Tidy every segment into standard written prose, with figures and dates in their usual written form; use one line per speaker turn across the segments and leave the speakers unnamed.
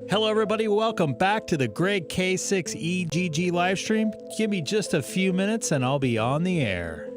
Hello everybody, welcome back to the Greg K6EGG live stream. Give me just a few minutes and I'll be on the air.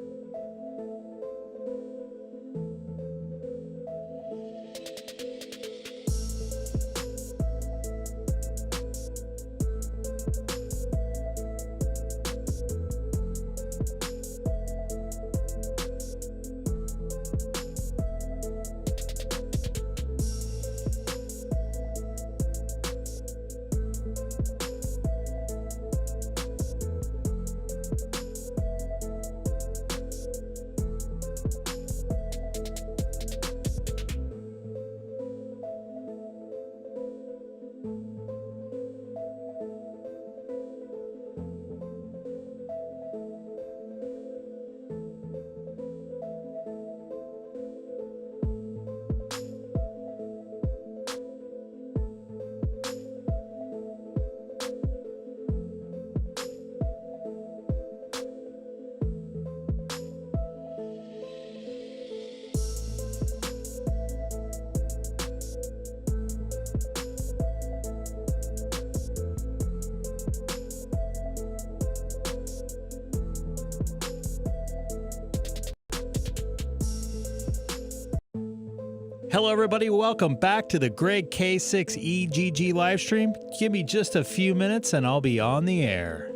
Hello everybody, welcome back to the Greg K6EGG live stream. Give me just a few minutes and I'll be on the air.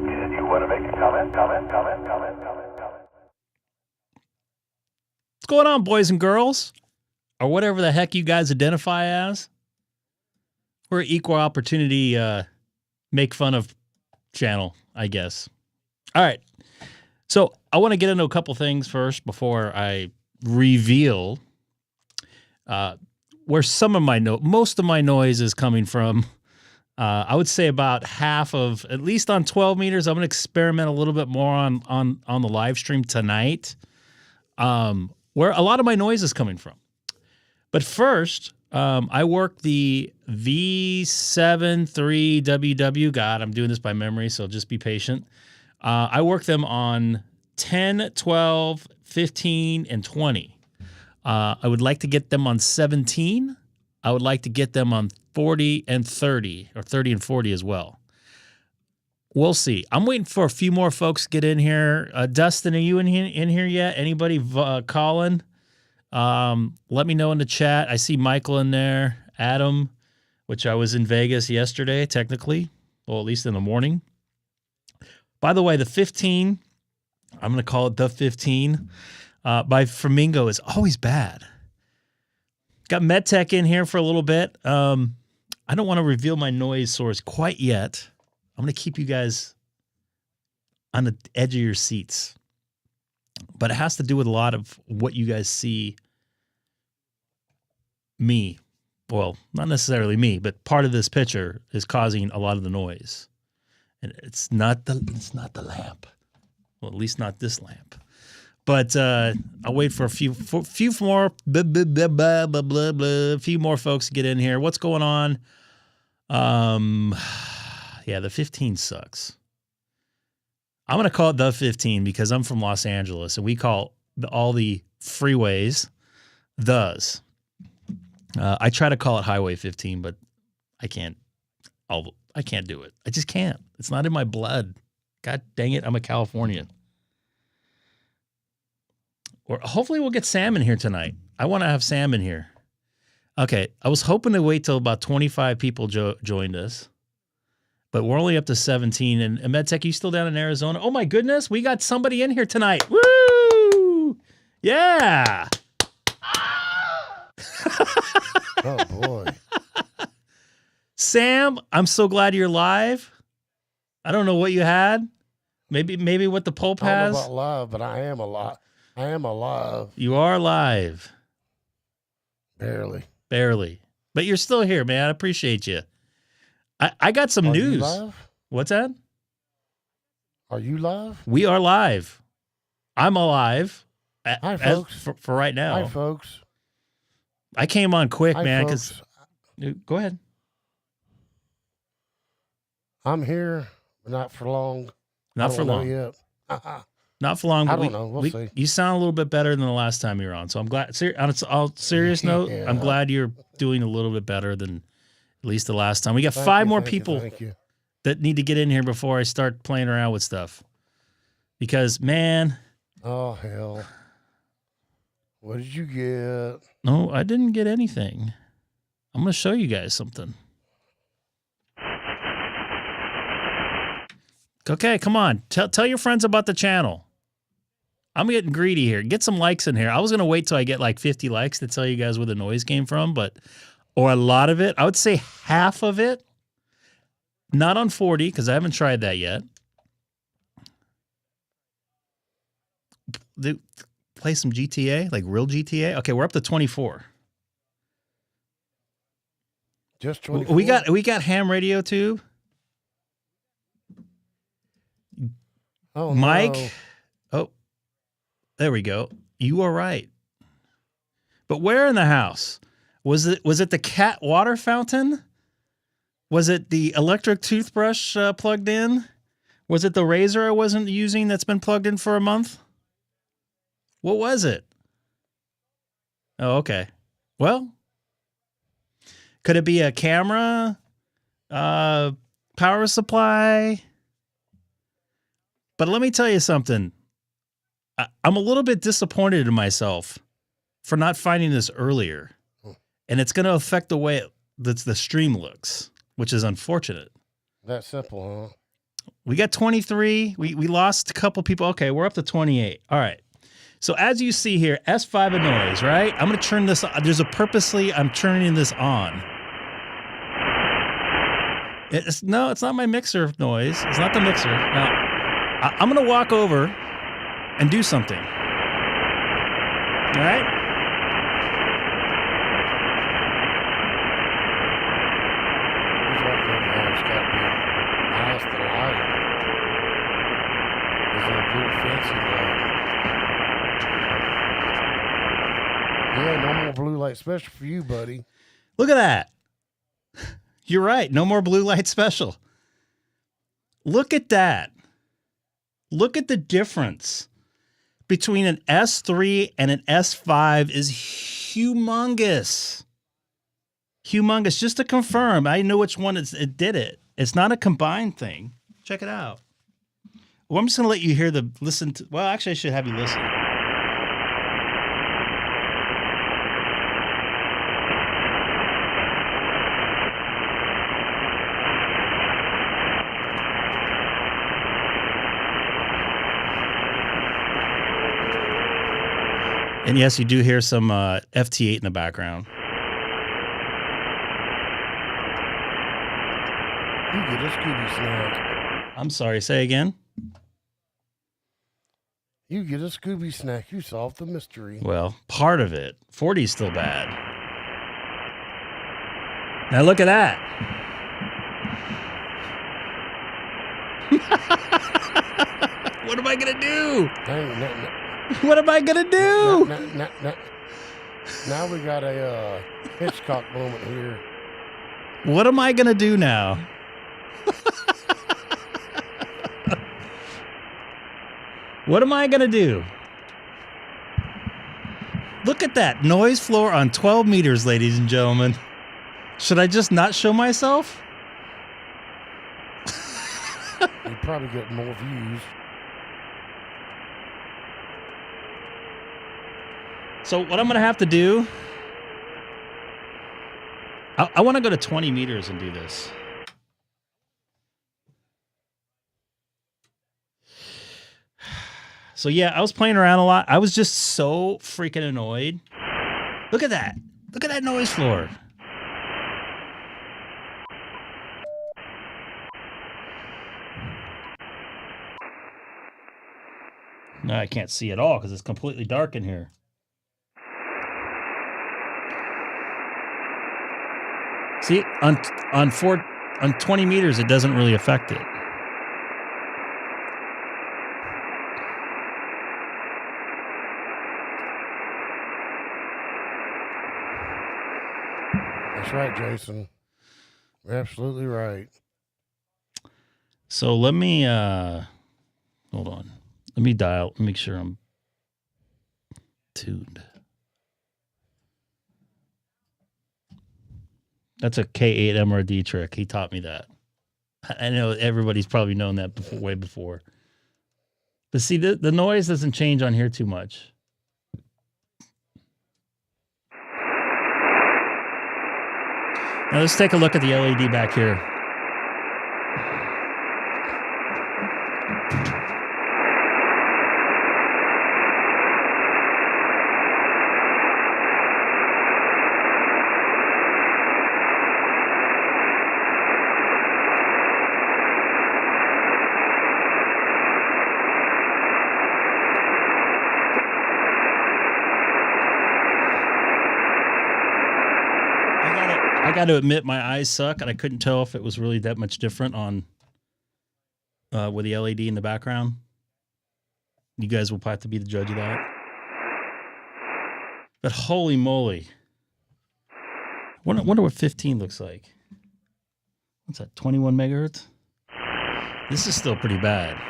Do you want to make a comment?
What's going on, boys and girls? Or whatever the heck you guys identify as. We're an equal opportunity make fun of channel, I guess. All right. So I want to get into a couple things first before I reveal where some of my most of my noise is coming from. I would say about half of, at least on 12 meters. I'm going to experiment a little bit more on the live stream tonight, where a lot of my noise is coming from. But first, I work the V73WW. God, I'm doing this by memory, so just be patient. I work them on 10, 12, 15, and 20. I would like to get them on 17. I would like to get them on 40 and 30, or 30 and 40 as well. We'll see. I'm waiting for a few more folks to get in here. Dustin, are you in here yet? Anybody calling? Let me know in the chat. I see Michael in there, Adam, which I was in Vegas yesterday, technically, well, at least in the morning. By the way, the 15, I'm going to call it the 15, by Flamingo is always bad. Got MedTech in here for a little bit. I don't want to reveal my noise source quite yet. I'm going to keep you guys on the edge of your seats. But it has to do with a lot of what you guys see me. Well, not necessarily me, but part of this picture is causing a lot of the noise. And it's not the lamp. Well, at least not this lamp. But I'll wait for a few more few more folks to get in here. What's going on? Yeah, the 15 sucks. I'm going to call it the 15 because I'm from Los Angeles and we call all the freeways thes. I try to call it Highway 15, but I can't. I can't do it. I just can't. It's not in my blood. God dang it, I'm a Californian. Or hopefully we'll get Sam in here tonight. I want to have Sam in here. Okay, I was hoping to wait till about 25 people joined us. But we're only up to 17. And MedTech, you still down in Arizona? Oh, my goodness. We got somebody in here tonight. Woo! Yeah.
Oh, boy.
Sam, I'm so glad you're live. I don't know what you had. Maybe what the Pulp has.
I don't know about live, but I am alive. I am alive.
You are live.
Barely.
But you're still here, man. I appreciate you. I got some news.
You live?
What's that?
Are you live?
We are live. I'm alive.
Hi, folks.
For right now.
Hi, folks.
I came on quick,
Hi,
man.
folks.
Go ahead.
I'm here, but not for long.
Not for long.
Yet.
Not for long.
I
But
don't know. We'll see.
You sound a little bit better than the last time you were on. So I'm glad. On a serious note,
Yeah.
I'm glad you're doing a little bit better than at least the last time. We got 5 more people that need to get in here before I start playing around with stuff. Because, man.
Oh, hell. What did you get?
No, I didn't get anything. I'm going to show you guys something. Okay, come on. Tell your friends about the channel. I'm getting greedy here. Get some likes in here. I was going to wait till I get like 50 likes to tell you guys where the noise came from, or a lot of it. I would say half of it. Not on 40, because I haven't tried that yet. Play some GTA, like real GTA. Okay, we're up to 24.
Just 24?
We got ham radio too.
Oh,
Mike.
no.
Oh, there we go. You are right. But where in the house? Was it the cat water fountain? Was it the electric toothbrush plugged in? Was it the razor I wasn't using that's been plugged in for a month? What was it? Oh, okay. Well, could it be a camera, power supply? But let me tell you something. I'm a little bit disappointed in myself for not finding this earlier. And it's going to affect the way the stream looks, which is unfortunate.
That simple, huh?
We got 23. We lost a couple people. Okay, we're up to 28. All right. So as you see here, S5 of noise, right? I'm going to turn this on. I'm turning this on. It's not my mixer noise. It's not the mixer. Now, I'm going to walk over and do something. All right?
He's walking over there. It's got to be nice to light. Is it a blue fancy light? Yeah, no more blue light special for you, buddy.
Look at that. You're right. No more blue light special. Look at that. Look at the difference between an S3 and an S5 is humongous. Humongous. Just to confirm, I know which one it did it. It's not a combined thing. Check it out. Well, I'm just going to let you hear well, actually, I should have you listen. And yes, you do hear some FT8 in the background.
You get a Scooby snack.
I'm sorry, say again?
You get a Scooby snack. You solved the mystery.
Well, part of it. 40 is still bad. Now look at that. What am I going to do? What am I going to do?
Now we got a Hitchcock moment here.
What am I going to do now? What am I going to do? Look at that noise floor on 12 meters, ladies and gentlemen. Should I just not show myself?
You'd probably get more views.
So what I'm going to have to do, I want to go to 20 meters and do this. So yeah, I was playing around a lot. I was just so freaking annoyed. Look at that. Look at that noise floor. No, I can't see at all because it's completely dark in here. See, on 20 meters, it doesn't really affect it.
That's right, Jason. You're absolutely right.
So let me Hold on. Let me dial. Make sure I'm tuned. That's a K8 MRD trick. He taught me that. I know everybody's probably known that before, way before. But see, the noise doesn't change on here too much. Now let's take a look at the LED back here. I got to admit, my eyes suck, and I couldn't tell if it was really that much different on with the LED in the background. You guys will have to be the judge of that. But holy moly. Wonder what 15 looks like. What's that, 21 megahertz? This is still pretty bad.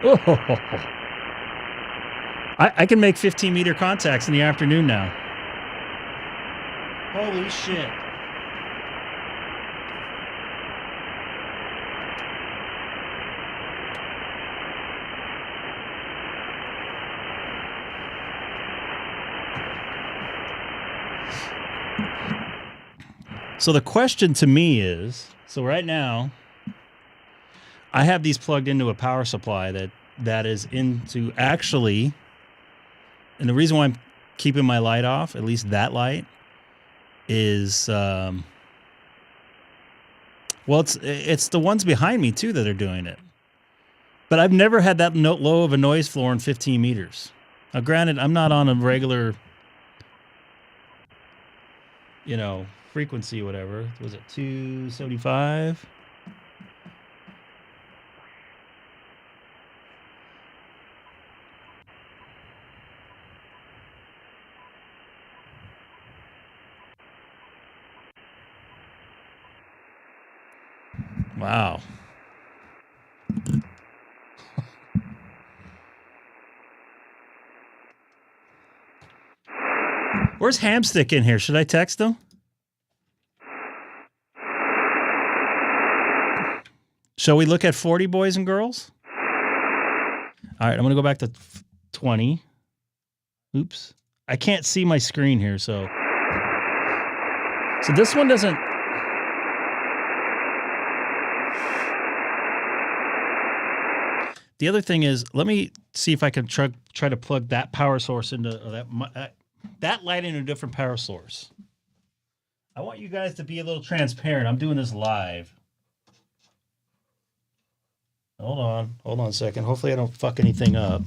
Oh, I can make 15-meter contacts in the afternoon now. Holy shit. So the question to me is, so right now, I have these plugged into a power supply that is into actually, and the reason why I'm keeping my light off, at least that light, is well, it's the ones behind me too that are doing it. But I've never had that low of a noise floor in 15 meters. Now, granted, I'm not on a regular, frequency, whatever. Was it 275? Wow. Where's Hamstick in here? Should I text him? Shall we look at 40, boys and girls? All right, I'm going to go back to 20. Oops. I can't see my screen here, so this one doesn't... The other thing is, let me see if I can try to plug that power source into that light into a different power source. I want you guys to be a little transparent. I'm doing this live. Hold on a second. Hopefully I don't fuck anything up.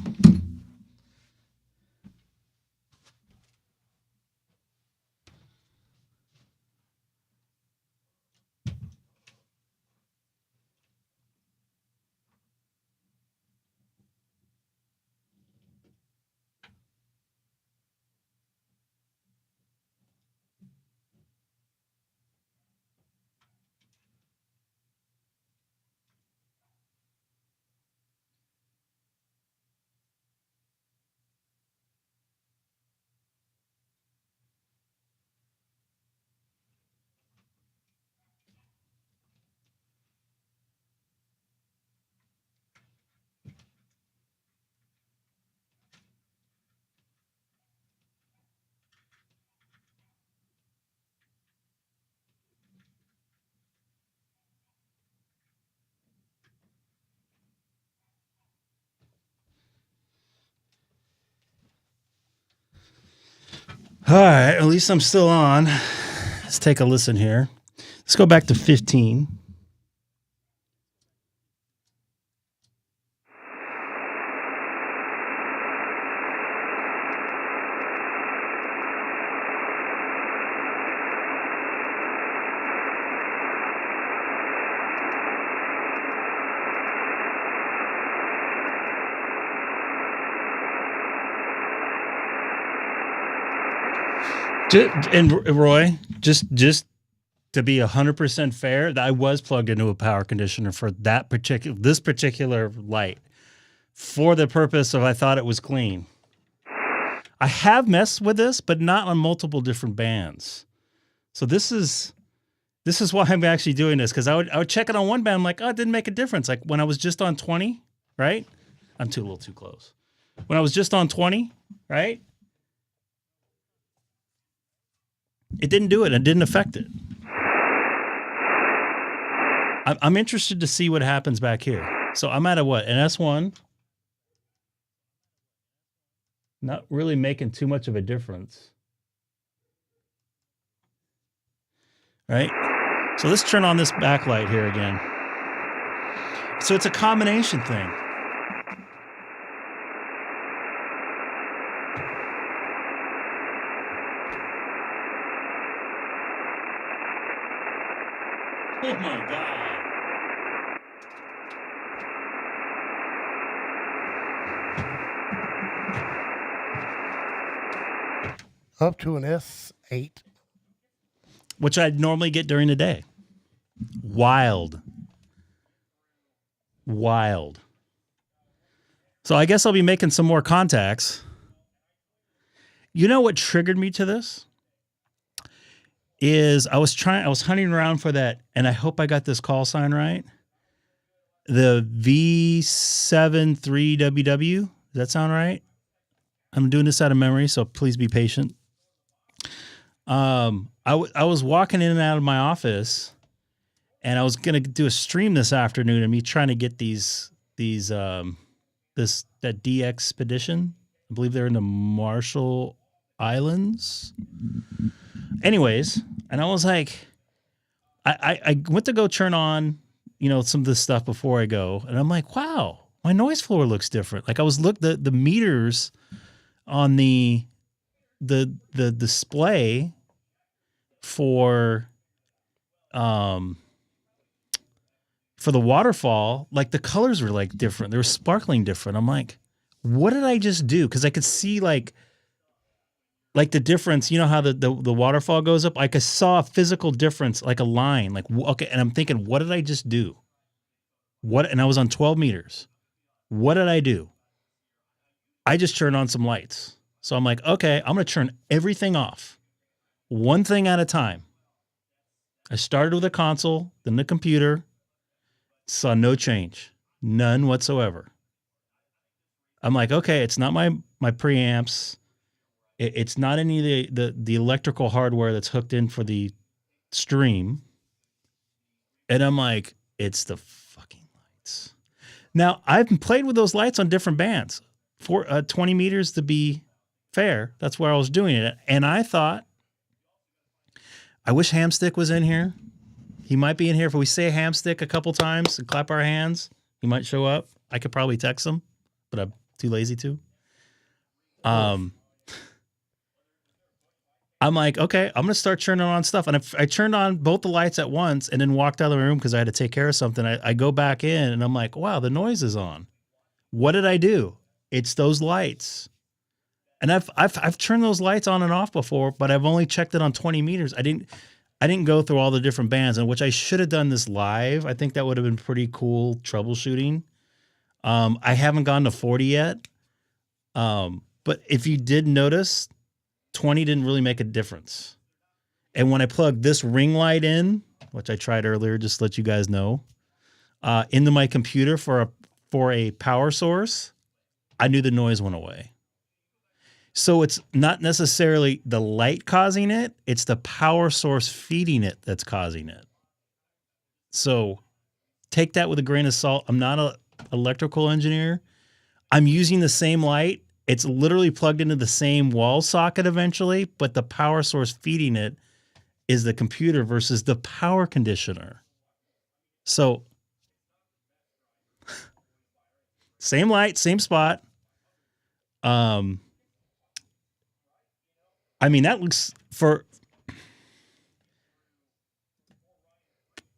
All right, at least I'm still on. Let's take a listen here. Let's go back to 15. And Roy, just to be 100% fair, I was plugged into a power conditioner for this particular light for the purpose of I thought it was clean. I have messed with this, but not on multiple different bands. So this is why I'm actually doing this, because I would check it on one band. I'm like, oh, it didn't make a difference. Like when I was just on 20, right? I'm a little too close. When I was just on 20, right? It didn't do it. It didn't affect it. I'm interested to see what happens back here. So I'm at a what? An S1. Not really making too much of a difference. Right? So let's turn on this backlight here again. So it's a combination thing. Oh my God.
Up to an S8.
Which I'd normally get during the day. Wild. So I guess I'll be making some more contacts. You know what triggered me to this? Is I was hunting around for that, and I hope I got this call sign right. The V73WW. Does that sound right? I'm doing this out of memory, so please be patient. I was walking in and out of my office, and I was gonna do a stream this afternoon of me trying to get that D expedition. I believe they're in the Marshall Islands. Anyways, and I was like, I went to go turn on, some of this stuff before I go, and I'm like, wow, my noise floor looks different. Like I was the meters on the display for the waterfall, like the colors were like different. They were sparkling different. I'm like, what did I just do? Because I could see like the difference. You know how the waterfall goes up? Like I saw a physical difference, like a line. Like, okay, and I'm thinking, what did I just do? And I was on 12 meters. What did I do? I just turned on some lights. So I'm like, okay, I'm going to turn everything off. One thing at a time. I started with the console, then the computer. Saw no change. None whatsoever. I'm like, okay, it's not my preamps. It's not any of the electrical hardware that's hooked in for the stream. And I'm like, it's the fucking lights. Now, I've played with those lights on different bands. For 20 meters to be fair, that's where I was doing it. And I thought, I wish Hamstick was in here. He might be in here. If we say Hamstick a couple times and clap our hands, he might show up. I could probably text him, but I'm too lazy to. I'm like, okay, I'm going to start turning on stuff. And I turned on both the lights at once and then walked out of the room because I had to take care of something. I go back in and I'm like, wow, the noise is on. What did I do? It's those lights. And I've turned those lights on and off before, but I've only checked it on 20 meters. I didn't go through all the different bands, and which I should have done this live. I think that would have been pretty cool troubleshooting. I haven't gone to 40 yet. But if you did notice, 20 didn't really make a difference. And when I plugged this ring light in, which I tried earlier, just to let you guys know, into my computer for a power source, I knew the noise went away. So it's not necessarily the light causing it. It's the power source feeding it that's causing it. So take that with a grain of salt. I'm not an electrical engineer. I'm using the same light. It's literally plugged into the same wall socket eventually, but the power source feeding it is the computer versus the power conditioner. So same light, same spot. I mean, that looks for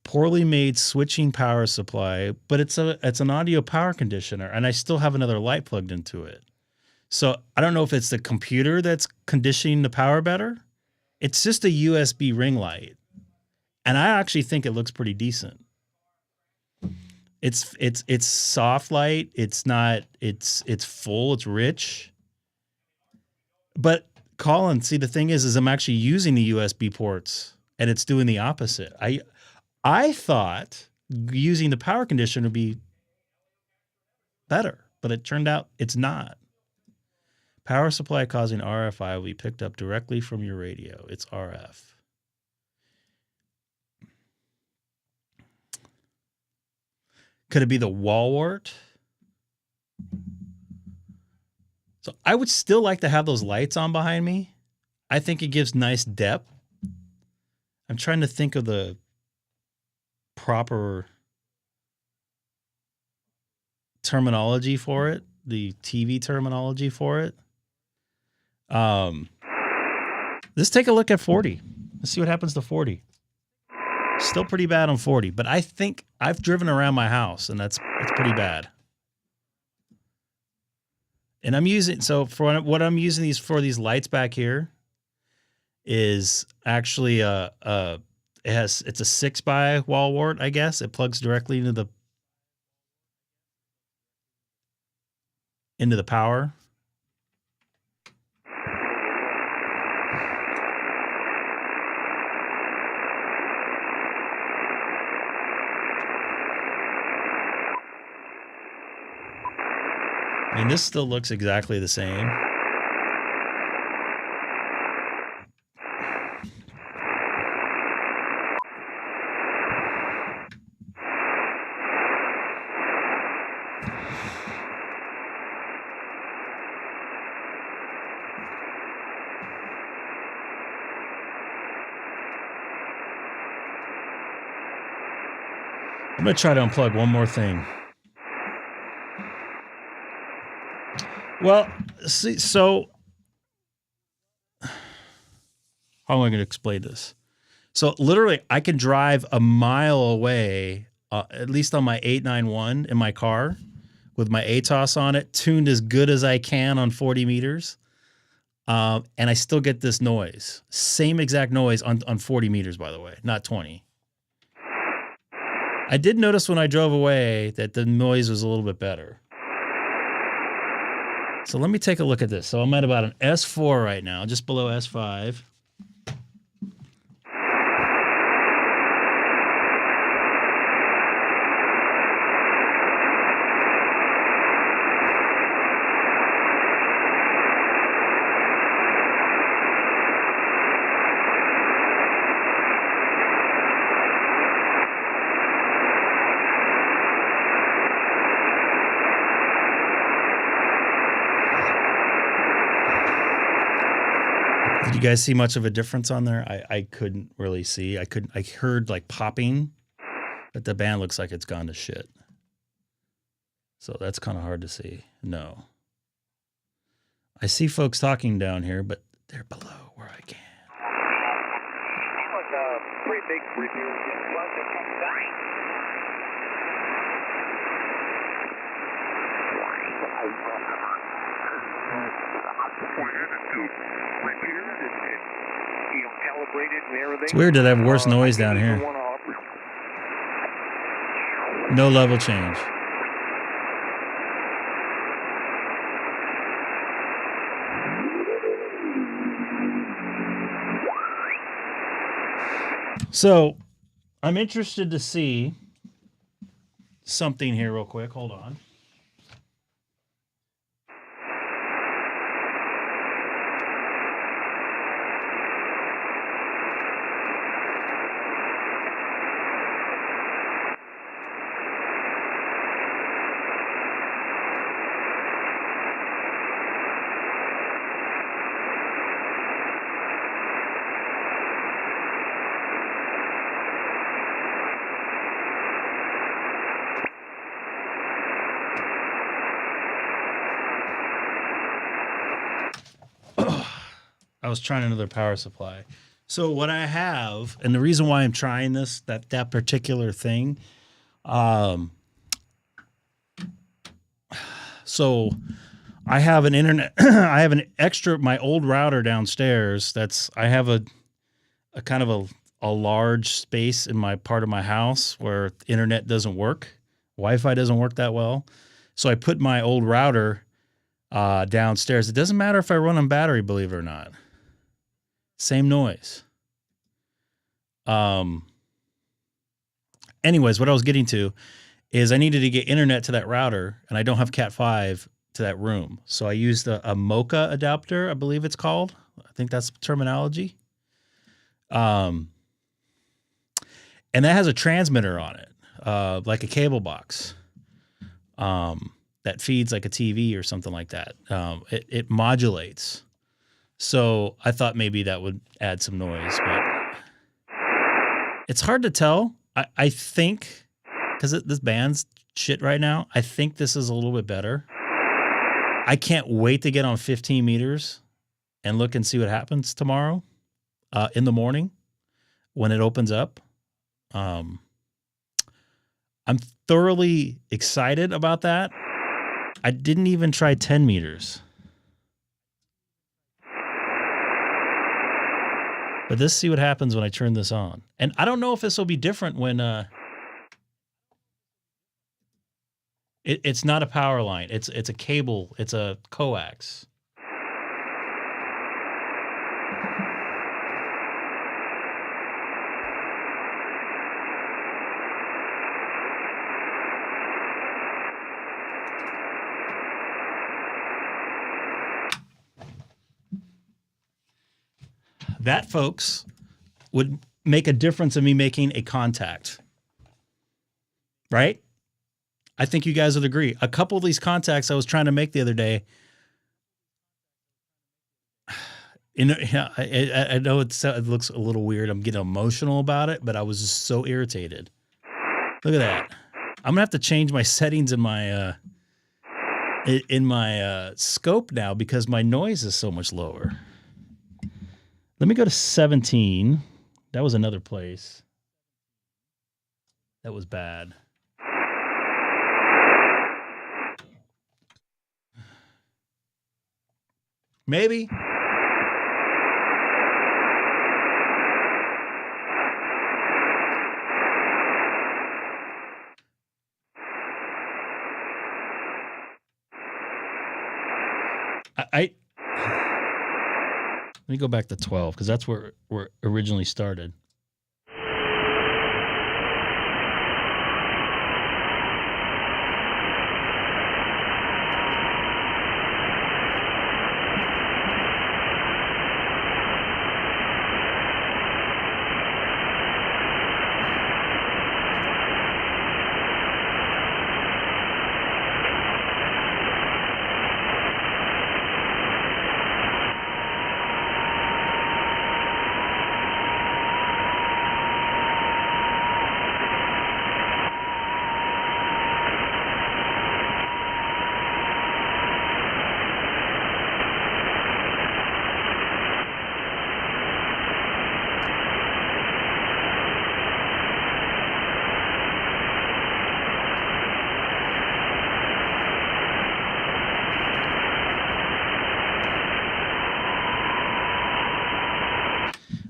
poorly made switching power supply, but it's an audio power conditioner, and I still have another light plugged into it. So I don't know if it's the computer that's conditioning the power better, It's just a USB ring light. And I actually think it looks pretty decent. It's soft light. It's full, it's rich. But Colin, see, the thing is I'm actually using the USB ports and it's doing the opposite. I thought using the power conditioner would be better, but it turned out it's not. Power supply causing RFI will be picked up directly from your radio. It's RF. Could it be the wall wart? So I would still like to have those lights on behind me. I think it gives nice depth. I'm trying to think of the proper terminology for it, the TV terminology for it. Let's take a look at 40. Let's see what happens to 40. Still pretty bad on 40, but I think I've driven around my house and it's pretty bad. And I'm using, so for what I'm using these lights back here is actually it's a 6x wall wart, I guess. It plugs directly into the power. I mean, this still looks exactly the same. I'm going to try to unplug one more thing. Well, see, so how am I going to explain this? So literally, I can drive a mile away, at least on my 891 in my car, with my ATOS on it, tuned as good as I can on 40 meters, and I still get this noise. Same exact noise on 40 meters, by the way, not 20. I did notice when I drove away that the noise was a little bit better. So let me take a look at this. So I'm at about an S4 right now, just below S5. Did you guys see much of a difference on there? I couldn't really see. I heard like popping, but the band looks like it's gone to shit. So that's kind of hard to see. No. I see folks talking down here, but they're below where I can.
Pretty big review.
It's weird that I have worse noise down here. No level change. So I'm interested to see something here real quick. Hold on. I was trying another power supply. So what I have, and the reason why I'm trying this, that particular thing, so I have an internet, I have an extra, my old router downstairs. I have a kind of a large space in my part of my house where internet doesn't work. Wi-Fi doesn't work that well. So I put my old router downstairs. It doesn't matter if I run on battery, believe it or not. Same noise. Anyways, what I was getting to is I needed to get internet to that router, and I don't have Cat 5 to that room. So I used a Mocha adapter, I believe it's called. I think that's the terminology. And that has a transmitter on it, like a cable box, that feeds like a TV or something like that. It modulates. So I thought maybe that would add some noise, but it's hard to tell. I think, because this band's shit right now, I think this is a little bit better. I can't wait to get on 15 meters and look and see what happens tomorrow in the morning when it opens up. I'm thoroughly excited about that. I didn't even try 10 meters. But let's see what happens when I turn this on. And I don't know if this will be different when it's not a power line. It's a cable. It's a coax. That, folks, would make a difference in me making a contact. Right? I think you guys would agree. A couple of these contacts I was trying to make the other day, I know it looks a little weird. I'm getting emotional about it, but I was just so irritated. Look at that. I'm going to have to change my settings in my scope now because my noise is so much lower. Let me go to 17. That was another place. That was bad. Maybe. Let me go back to 12 because that's where it originally started.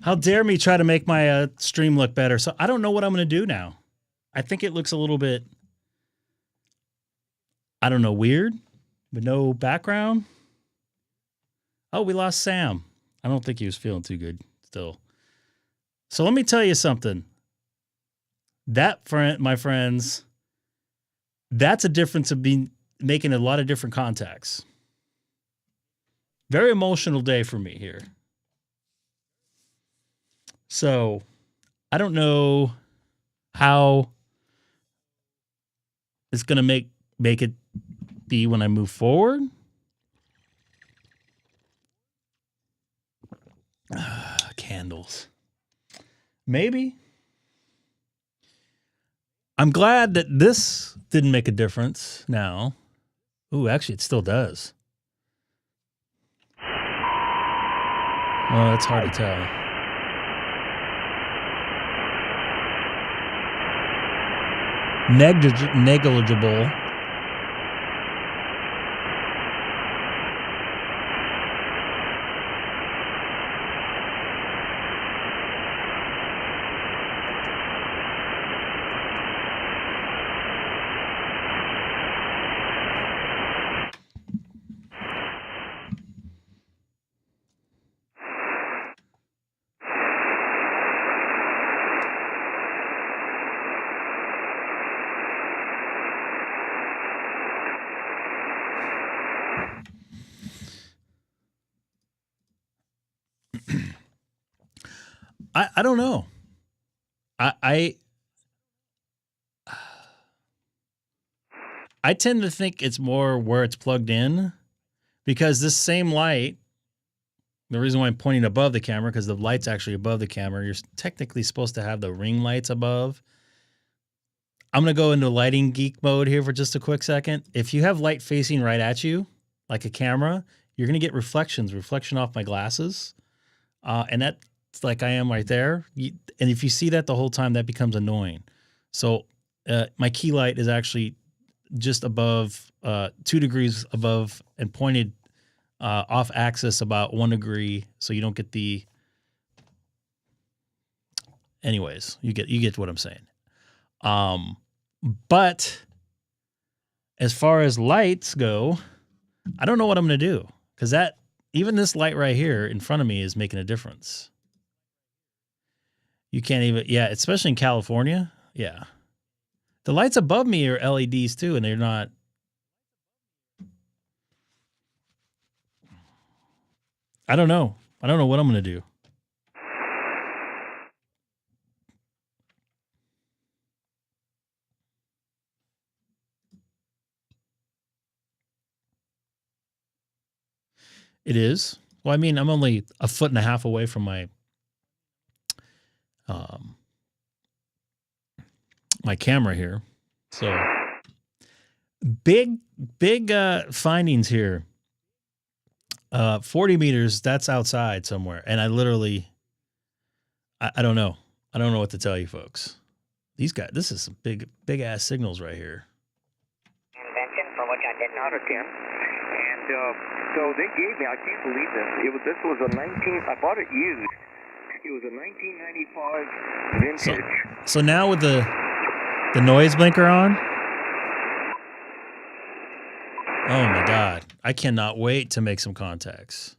How dare me try to make my stream look better. So I don't know what I'm going to do now. I think it looks a little bit, I don't know, weird, with no background. Oh, we lost Sam. I don't think he was feeling too good still. So let me tell you something. That, my friends, that's a difference of making a lot of different contacts. Very emotional day for me here. So I don't know how it's going to make it be when I move forward. Candles. Maybe. I'm glad that this didn't make a difference now. Ooh, actually, it still does. Well, it's hard to tell. Negligible. I don't know. I tend to think it's more where it's plugged in, because this same light, the reason why I'm pointing above the camera, because the light's actually above the camera. You're technically supposed to have the ring lights above. I'm going to go into lighting geek mode here for just a quick second. If you have light facing right at you, like a camera, you're going to get reflection off my glasses. And that's like I am right there. And if you see that the whole time, that becomes annoying. So my key light is actually just above, 2 degrees above, and pointed off axis about 1 degree, so you don't get the. Anyways, you get what I'm saying. But as far as lights go, I don't know what I'm going to do, because even this light right here in front of me is making a difference. You can't even, yeah, especially in California. Yeah. The lights above me are LEDs too, and they're not. I don't know. I don't know what I'm going to do. It is. Well, I mean, I'm only 1.5 feet away from my my camera here. So big findings here. 40 meters, that's outside somewhere. And I literally, I don't know. I don't know what to tell you folks. These guys, this is some big ass signals right here.
Invention for which I did not attend.
And so they gave me, I can't believe this. This was a I bought it used. It was a 1995 vintage.
So now with the noise blinker on. Oh my God. I cannot wait to make some contacts.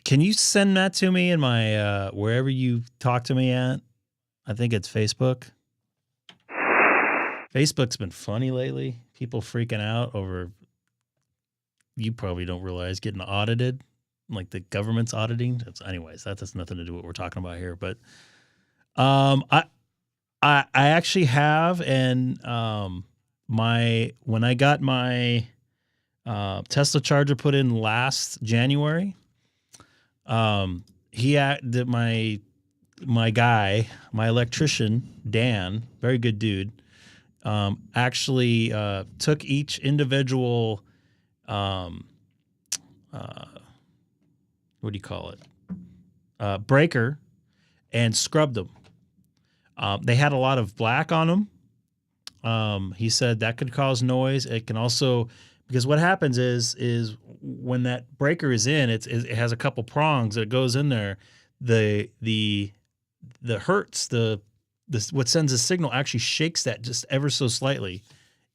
Can you send that to me in my, wherever you talk to me at? I think it's Facebook. Facebook's been funny lately. People freaking out over, you probably don't realize, getting audited, like the government's auditing. Anyways, that has nothing to do with what we're talking about here. But I actually have, and when I got my Tesla charger put in last January, my guy, my electrician, Dan, very good dude, actually took each individual, what do you call it, breaker, and scrubbed them. They had a lot of black on them. He said that could cause noise. It can also, because what happens is when that breaker is in, it has a couple prongs that goes in there. The hertz, what sends a signal actually shakes that just ever so slightly,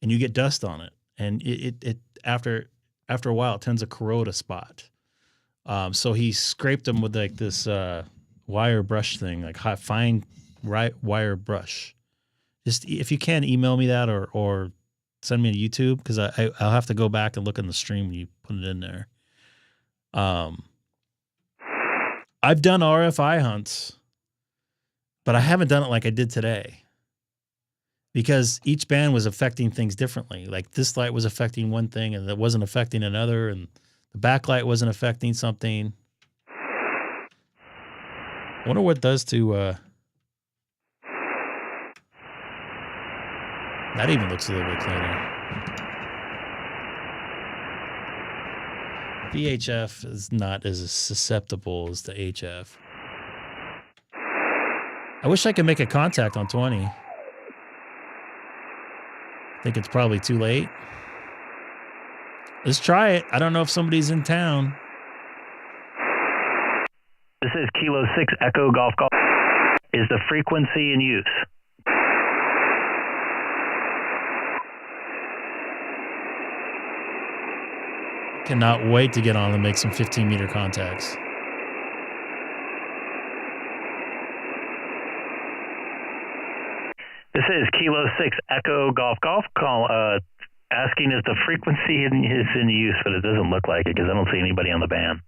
and you get dust on it. And it after a while it tends to corrode a spot. So he scraped them with like this wire brush thing, like fine wire brush. Just if you can, email me that or send me a YouTube, because I'll have to go back and look in the stream when you put it in there. I've done RFI hunts, but I haven't done it like I did today, because each band was affecting things differently. Like this light was affecting one thing and it wasn't affecting another, and the backlight wasn't affecting something. I wonder what it does to that. Even looks a little bit cleaner. VHF is not as susceptible as the HF. I wish I could make a contact on 20. I think it's probably too late. Let's try it. I don't know if somebody's in town.
This is Kilo 6 Echo Golf Golf. Is the frequency in use?
Cannot wait to get on and make some 15-meter contacts.
This is Kilo 6 Echo Golf Golf. Call asking if the frequency is in use, but it doesn't look like it because I don't see anybody on the band.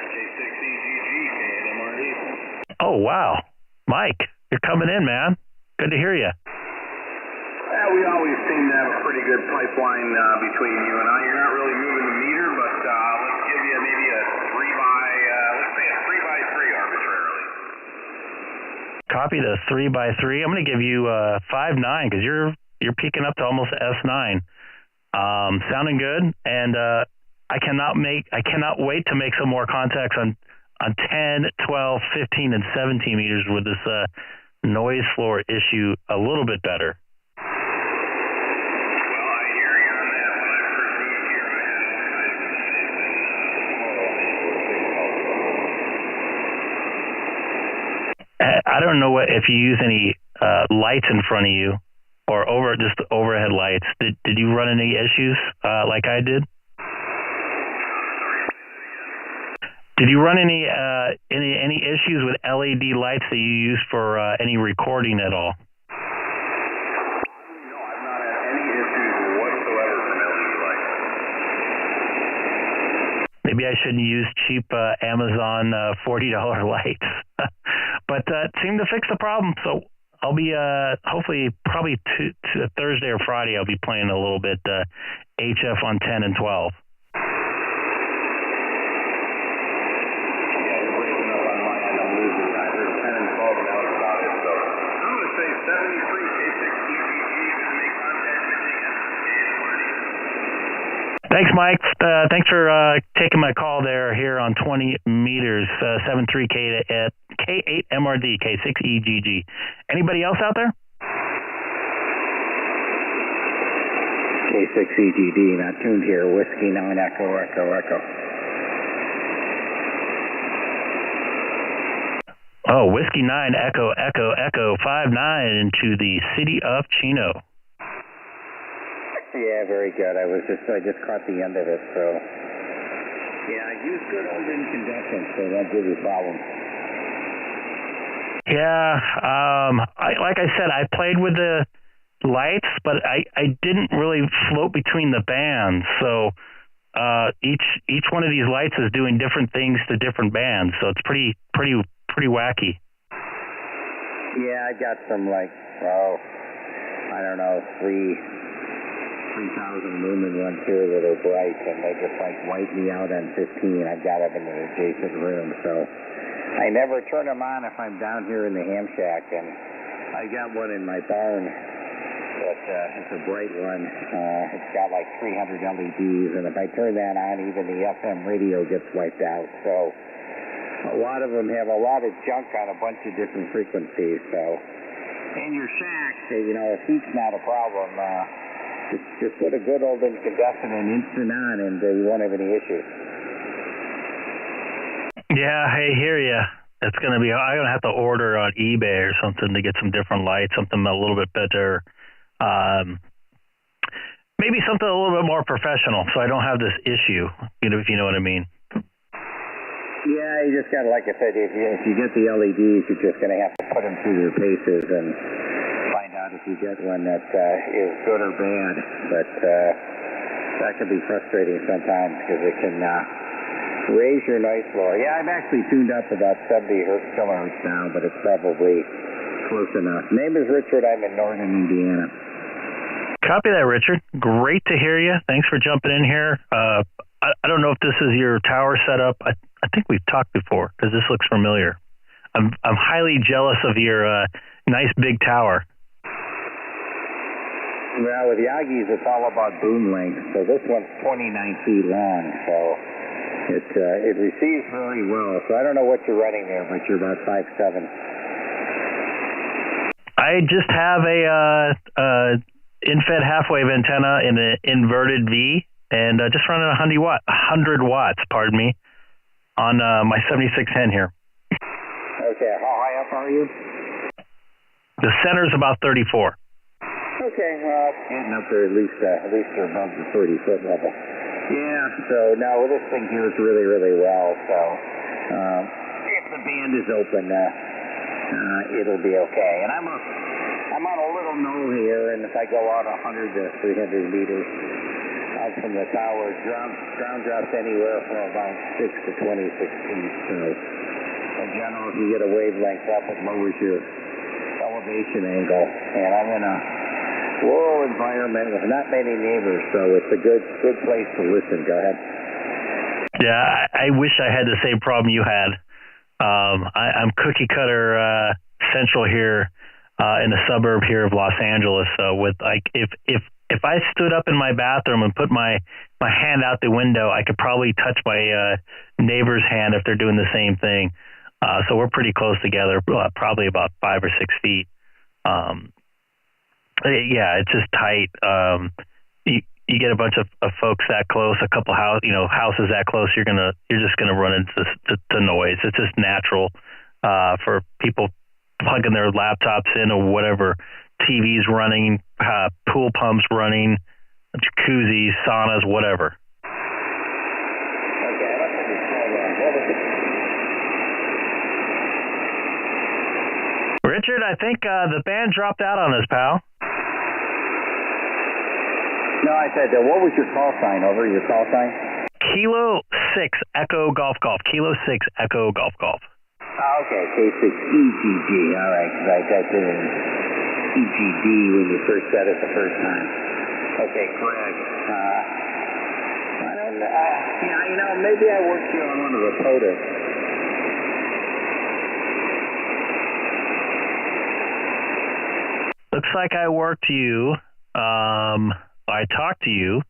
K6EGG, DMR.
Oh, wow. Mike, you're coming in, man. Good to hear you.
We always seem to have a pretty good pipeline between you and I. You're not really moving the meter, but let's give you maybe a 3x3 arbitrarily.
Copy the 3x3. I'm going to give you 5.9 because you're peaking up to almost S9. Sounding good, and I cannot wait to make some more contacts on 10, 12, 15, and 17 meters with this noise floor issue a little bit better. I don't know if you use any lights in front of you or just overhead lights. Did you run any issues like I did? Did you run any issues with LED lights that you use for any recording at all?
No, I've not had any issues whatsoever from LED lights.
Maybe I shouldn't use cheap Amazon $40 lights. But it seemed to fix the problem, so I'll be hopefully probably Thursday or Friday I'll be playing a little bit HF on 10 and 12.
Yeah, you're breaking up on my end. I'm losing. I heard 10 and 12 and that was about it. So I'm going to say 73 K6EGG to make contact with you.
Thanks, Mike. Thanks for taking my call here on 20 meters, 73K at K8 MRD, K6EGG. Anybody else out there?
K6EGD, not tuned here. Whiskey 9 Echo, Echo, Echo.
Oh, Whiskey 9 Echo, Echo, Echo 59 into the city of Chino.
Yeah, very good. I just caught the end of it, so. Yeah, I use good old incandescent, so that gives you problems.
Yeah, like I said, I played with the lights, but I didn't really float between the bands. So each one of these lights is doing different things to different bands. So it's pretty wacky.
Yeah, I got some I don't know, 3,000 lumen ones here that are bright, and they just wipe me out on 15. I've got them in the adjacent room, so I never turn them on if I'm down here in the ham shack, and I got one in my barn that it's a bright one. It's got 300 LEDs, and if I turn that on, even the FM radio gets wiped out. So a lot of them have a lot of junk on a bunch of different frequencies. So in your shack, if heat's not a problem, just put a good old incandescent and instant on, and you won't have any issues.
Yeah, I hear you. I'm gonna have to order on eBay or something to get some different lights, something a little bit better, maybe something a little bit more professional, so I don't have this issue. If you know what I mean.
Yeah, you just got to, like I said, if you get the LEDs, you're just gonna have to put them through their paces and find out if you get one that is good or bad. But that can be frustrating sometimes because it can raise your noise floor. Yeah, I've actually tuned up about 70 kilohertz now, but it's probably close enough. Name is Richard. I'm in northern Indiana.
Copy that, Richard. Great to hear you. Thanks for jumping in here. I don't know if this is your tower setup. I think we've talked before because this looks familiar. I'm highly jealous of your nice big tower.
Well, with Yagis, it's all about boom length. So this one's 29 feet long, so it receives very well. So I don't know what you're running there, but you're about 5'7".
I just have a in-fed half-wave antenna in an inverted V, and just running 100 watts, pardon me, on my 7610 here.
Okay, how high up are you?
The center's about 34.
Okay, well, getting up there at least you're above the 30-foot level. Yeah, so now this thing here is really, really well. So if the band is open, it'll be okay. And I'm on a little knoll here, and if I go out 100 to 300 meters out from the tower, ground drops anywhere from about 6 to 26 feet. So in general, if you get a wavelength up, it lowers your elevation angle. And I'm in a rural environment with not many neighbors, so it's a good place to listen. Go ahead.
Yeah, I wish I had the same problem you had. I'm cookie cutter central here in the suburb here of Los Angeles. So with like if I stood up in my bathroom and put my hand out the window, I could probably touch my neighbor's hand if they're doing the same thing. So we're pretty close together, probably about 5 or 6 feet. Yeah, it's just tight. You get a bunch of folks that close, a couple houses that close, you're just gonna run into noise. It's just natural for people plugging their laptops in or whatever, TVs running, pool pumps running, jacuzzis, saunas, whatever.
Okay, let's
Richard, I think the band dropped out on us, pal.
No, I said, what was your call sign? Over your call sign?
Kilo 6 Echo Golf Golf. Kilo 6 Echo Golf Golf.
Oh, okay, K6EGG. All right, because I typed it in EGD when you first said it the first time. Okay, Greg. I don't know. Yeah, maybe I worked you on one of the POTUS.
Looks like I worked you. I talked to you.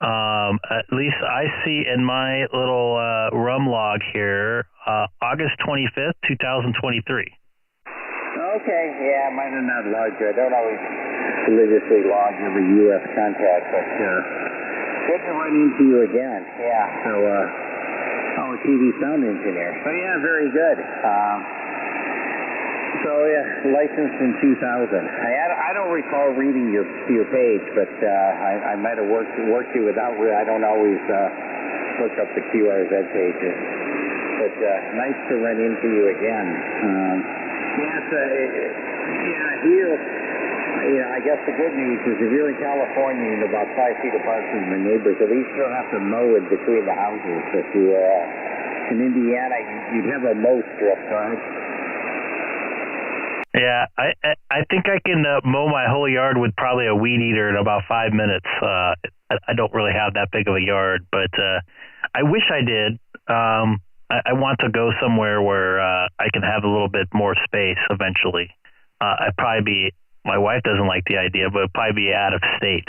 At least I see in my little rum log here, August 25th, 2023.
Okay, yeah, mine are not logged. I don't always religiously log every U.S. contact, but good to run into you again. Yeah, so, TV sound engineer. So, yeah, very good. So, yeah, licensed in 2000. I don't recall reading your page, but I might have worked you without. I don't always look up the QRZ pages. But nice to run into you again. Here, I guess the good news is if you're in California and about 5 feet apart from your neighbors, at least you don't have to mow in between the houses. If you in Indiana, you'd have a mow strip, right?
Yeah, I think I can mow my whole yard with probably a weed eater in about 5 minutes. I don't really have that big of a yard, but I wish I did. I want to go somewhere where I can have a little bit more space eventually. My wife doesn't like the idea, but it'd probably be out of state.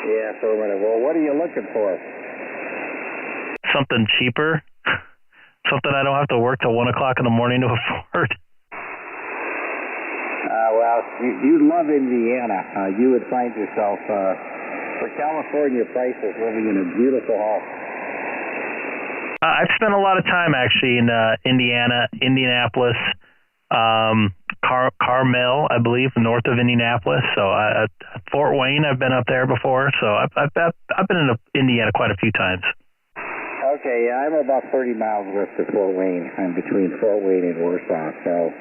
Yeah, well, what are you looking for?
Something cheaper. Something I don't have to work till 1 o'clock in the morning to afford.
Well, you'd love Indiana. You would find yourself, for California prices, living in a beautiful home.
I've spent a lot of time, actually, in Indiana, Indianapolis, Carmel, I believe, north of Indianapolis. So Fort Wayne, I've been up there before. So I've been in Indiana quite a few times.
Okay, yeah, I'm about 30 miles west of Fort Wayne. I'm between Fort Wayne and Warsaw, so...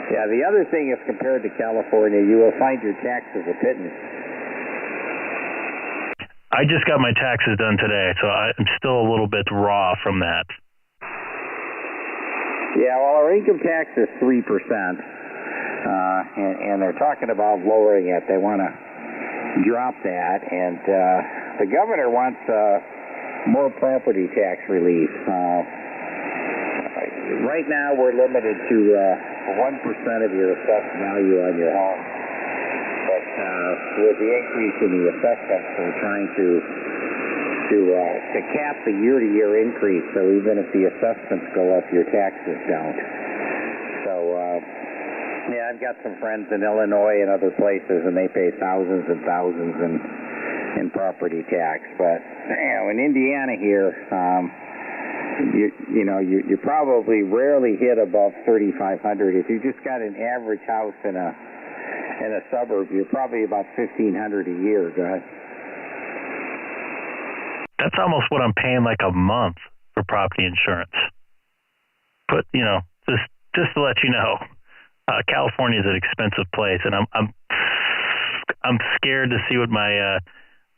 Yeah, the other thing is compared to California, you will find your taxes a pittance.
I just got my taxes done today, so I'm still a little bit raw from that.
Yeah, well, our income tax is 3%, and they're talking about lowering it. They want to drop that, and the governor wants more property tax relief. Right now, we're limited to 1% of your assessed value on your home. But with the increase in the assessments, we're trying to cap the year-to-year increase. So even if the assessments go up, your taxes don't. So yeah, I've got some friends in Illinois and other places, and they pay thousands and thousands in property tax. But in Indiana here. You probably rarely hit above 3,500. If you just got an average house in a suburb, you're probably about 1,500 a year. Go ahead.
That's almost what I'm paying like a month for property insurance. But just just to let you know, California is an expensive place, and I'm scared to see what my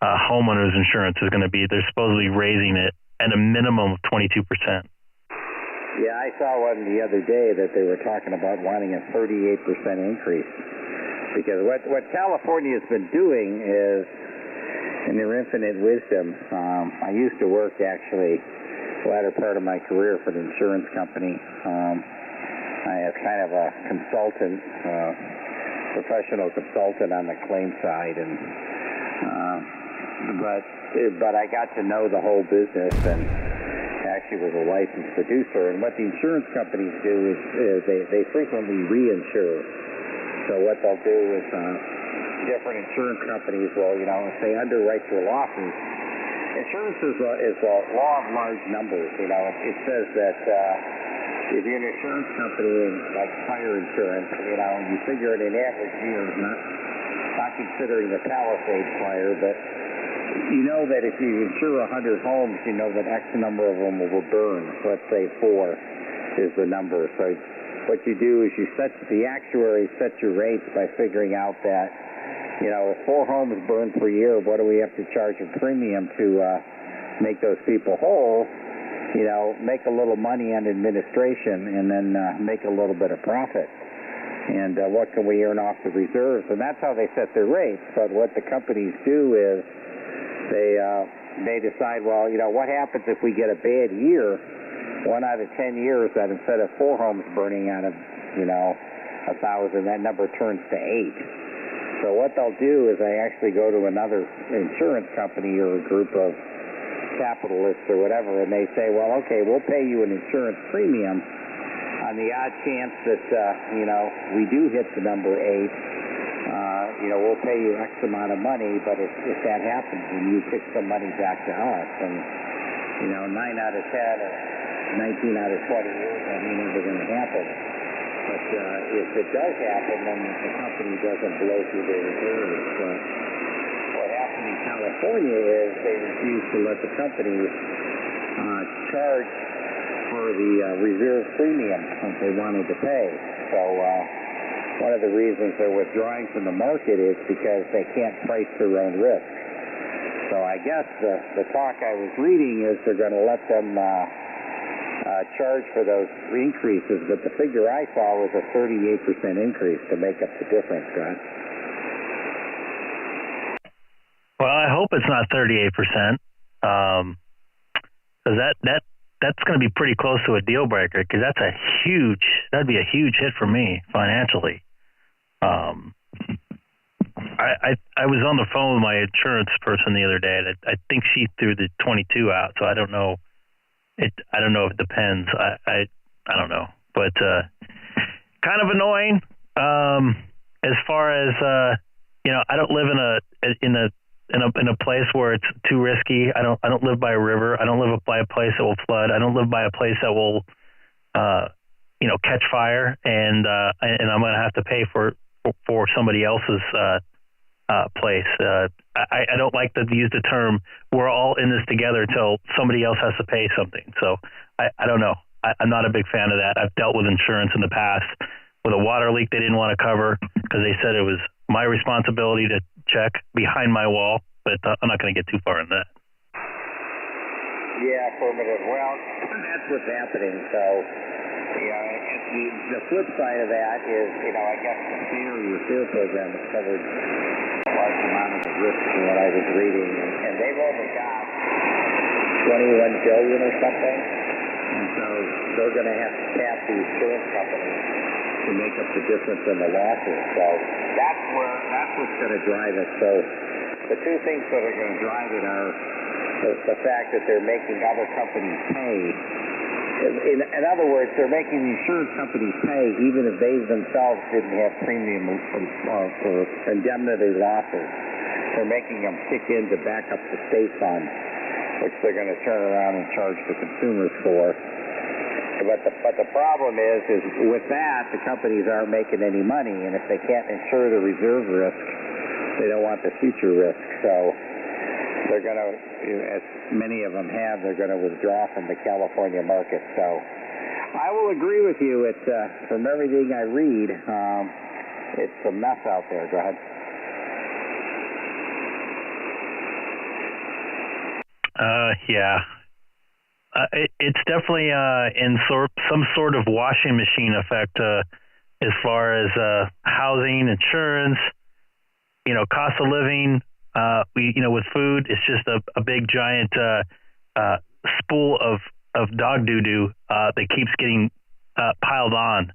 homeowner's insurance is going to be. They're supposedly raising it at a minimum of 22%.
Yeah, I saw one the other day that they were talking about wanting a 38% increase. Because what California has been doing is, in their infinite wisdom, I used to work actually the latter part of my career for an insurance company. I was kind of a consultant, professional consultant on the claim side, and but I got to know the whole business and actually was a licensed producer. And what the insurance companies do is they frequently reinsure. So what they'll do is different insurance companies will, if they underwrite your losses, insurance is a law of large numbers. It says that if you're an insurance company like fire insurance, you figure in an average year, not considering the Palisades fire, but you know that if you insure 100 homes, you know that X number of them will burn. Let's say 4 is the number. So what you do is the actuary sets your rates by figuring out that, if 4 homes burn per year, what do we have to charge a premium to make those people whole? Make a little money on administration and then make a little bit of profit. And what can we earn off the reserves? And that's how they set their rates. But what the companies do is they decide, well, what happens if we get a bad year? 1 out of 10 years that instead of 4 homes burning out of, 1,000, that number turns to 8. So what they'll do is they actually go to another insurance company or a group of capitalists or whatever, and they say, well, okay, we'll pay you an insurance premium on the odd chance that, we do hit the number 8. We'll pay you X amount of money, but if that happens, then you kick some money back to us. And, 9 out of 10 or 19 out of 20 years, that ain't never going to happen. But if it does happen, then the company doesn't blow through their reserves. But what happened in California is they refuse to let the companies charge for the reserve premium that they wanted to pay. So one of the reasons they're withdrawing from the market is because they can't price their own risk. So I guess the talk I was reading is they're going to let them charge for those increases, but the figure I saw was a 38% increase to make up the difference, Scott.
Well, I hope it's not 38%, because that's going to be pretty close to a deal breaker, because that'd be a huge hit for me financially. I was on the phone with my insurance person the other day, and I think she threw the 22 out, so I don't know. I don't know if it depends. I don't know, but kind of annoying. As far as I don't live in a place where it's too risky. I don't live by a river. I don't live by a place that will flood. I don't live by a place that will catch fire, and I'm going to have to pay for somebody else's place. I don't like to use the term we're all in this together until somebody else has to pay something. So I don't know. I'm not a big fan of that. I've dealt with insurance in the past with a water leak they didn't want to cover because they said it was my responsibility to check behind my wall, but I'm not going to get too far in that.
Yeah, affirmative. Well, that's what's happening. So, the flip side of that is, I guess the SEER program has covered a large amount of the risk from what I was reading, and they've only got $21 billion or something, and so they're going to have to tap the insurance companies to make up the difference in the losses. So that's what's going to drive it. So the two things that are going to drive it are the fact that they're making other companies pay. In other words, they're making the insurance companies pay even if they themselves didn't have premium for indemnity losses. They're making them kick in to back up the state fund, which they're going to turn around and charge the consumers for. But the problem is with that, the companies aren't making any money, and if they can't insure the reserve risk, they don't want the future risk. So they're going to, as many of them have, they're going to withdraw from the California market. So I will agree with you. It's from everything I read, it's a mess out there. Go ahead.
Yeah. It's definitely in some sort of washing machine effect as far as housing, insurance, cost of living. With food, it's just a big giant spool of dog doo-doo that keeps getting piled on.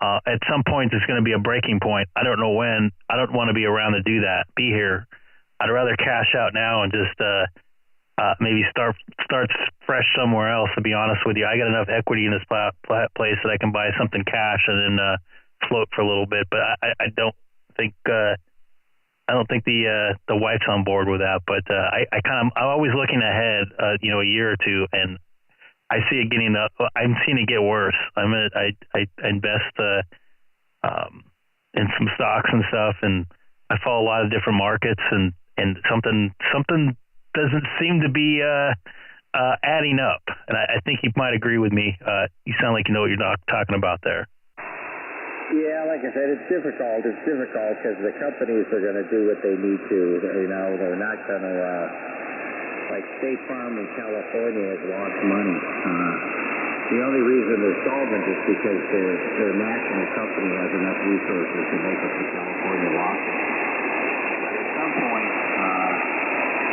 At some point, there's going to be a breaking point. I don't know when. I don't want to be around to do that. Be here. I'd rather cash out now and just maybe start fresh somewhere else. To be honest with you, I got enough equity in this place that I can buy something cash and then float for a little bit. But I don't think the wife's on board with that. But I'm always looking ahead, a year or two, and I see it I'm seeing it get worse. I invest in some stocks and stuff, and I follow a lot of different markets, and something doesn't seem to be adding up. And I think you might agree with me. You sound like you know what you're talking about there.
Yeah, like I said, it's difficult. It's difficult because the companies are going to do what they need to. They're not going to, like State Farm in California has lost money. The only reason they're solvent is because their national company has enough resources to make up the California losses. But at some point,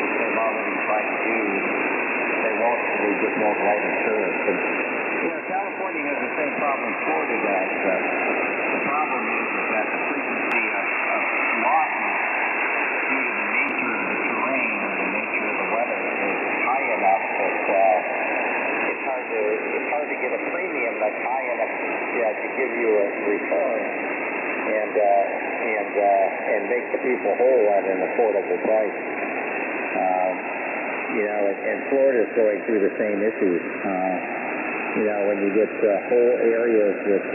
which they've already tried to do, they just won't write insurance. And, California has the same problem Florida does. The problem is that the frequency of losses due to the nature of the terrain or the nature of the weather is high enough that it's hard to get a premium that's high enough to give you a return and make the people whole at an affordable price. And Florida's going through the same issues. When you get whole areas that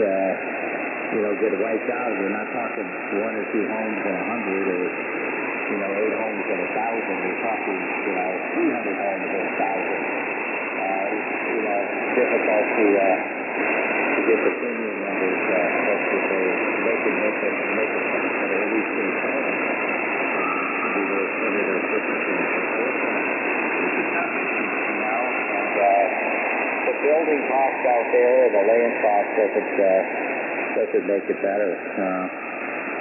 get wiped out, we're not talking 1 or 2 homes in 100 or 8 homes in 1,000. We're talking 300 homes in 1,000. It's difficult to get the premium numbers such that they can make it profit or at least stay current under those circumstances. It's a tough issue, and the building cost out there, the land cost doesn't make it better.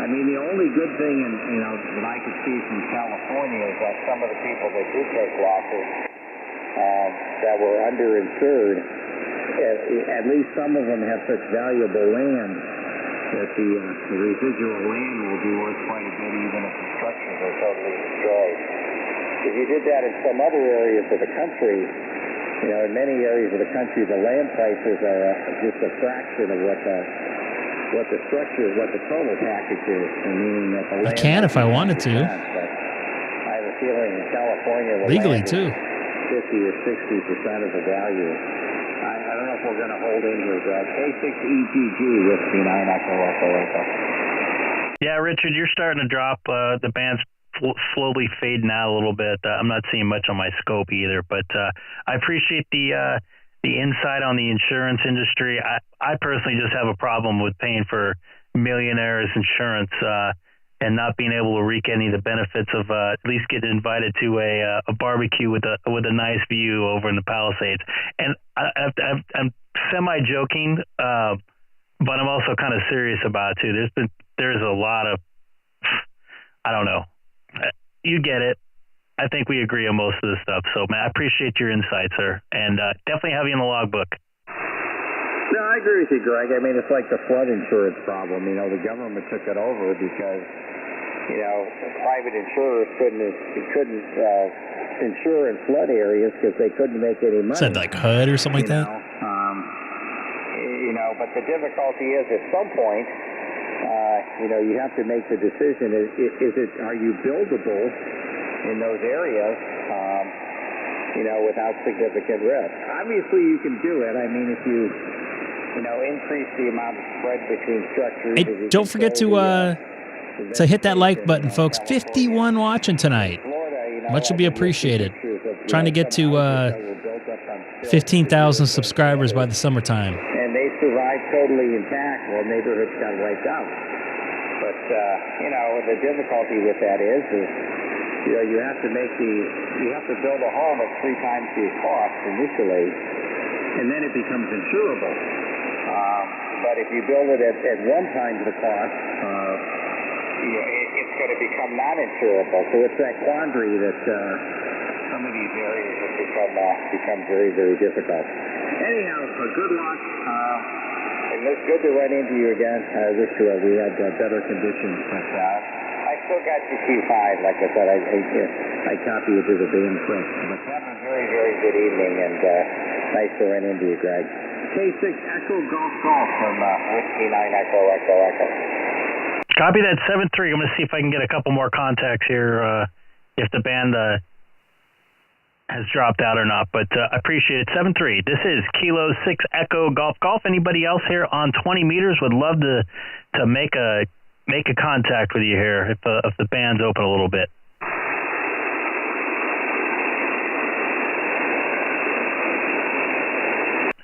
The only good thing that I could see from California is that some of the people that did take losses that were underinsured, at least some of them have such valuable land that the residual land will be worth quite a bit even if the structures are totally destroyed. If you did that in some other areas of the country, in many areas of the country, the land prices are just a fraction of what the structure, what the total package is. Meaning that the land
I can if I wanted to.
But I have a feeling in California, the
legally
land
too,
50 or 60% of the value. I don't know if we're going to hold in here, Brad. K6EGG with me 9 Echo.
Yeah, Richard, you're starting to drop. The band's slowly fading out a little bit. I'm not seeing much on my scope either, but I appreciate the insight on the insurance industry. I personally just have a problem with paying for millionaires insurance and not being able to reap any of the benefits of at least getting invited to a barbecue with a nice view over in the Palisades. And I'm semi-joking, but I'm also kind of serious about it too. There's a lot of, I don't know. You get it. I think we agree on most of this stuff. So, man, I appreciate your insight, sir, and definitely have you in the logbook.
No, I agree with you, Greg. It's like the flood insurance problem. The government took it over because, private insurers couldn't insure in flood areas because they couldn't make any money.
Said like HUD or something like that.
But the difficulty is at some point, you have to make the decision. Are you buildable in those areas, without significant risk? Obviously, you can do it. If you, increase the amount of spread between structures.
Hey, don't forget to hit that like button, folks. 51 watching tonight. Much will be appreciated. Trying to get to 15,000 subscribers by the summertime.
And they intact. Well, neighborhoods got wiped out. But, the difficulty with that is you have to build a home at 3 times the cost initially, and then it becomes insurable. But if you build it at 1 time the cost, it's going to become non-insurable. So it's that quandary that some of these areas have become very, very difficult. Anyhow, so good luck. And it's good to run into you again. I wish we had better conditions, but I still got your Q5. Like I said, I copy you to the beam quick. But have a very, very good evening, and nice to run into you, Greg. K6 Echo Golf from Whiskey 9 Echo Echo Echo.
Copy that 7-3. I'm going to see if I can get a couple more contacts here, if the band has dropped out or not, but I appreciate it. 7-3. This is Kilo 6 Echo Golf Golf. Anybody else here on 20 meters would love to make a contact with you here if the band's open a little bit.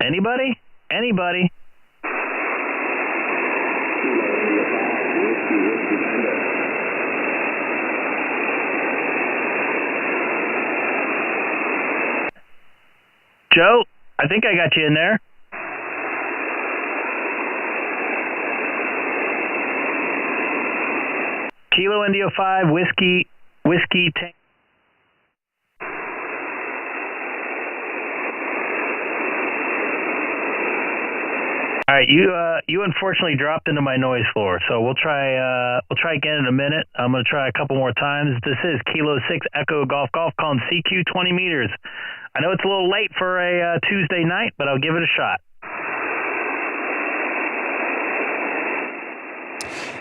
Anybody? Anybody? Joe, I think I got you in there. Kilo India 5, whiskey tank. All right, you unfortunately dropped into my noise floor, so we'll try again in a minute. I'm going to try a couple more times. This is Kilo 6 Echo Golf Golf calling CQ 20 meters. I know it's a little late for a Tuesday night, but I'll give it a shot.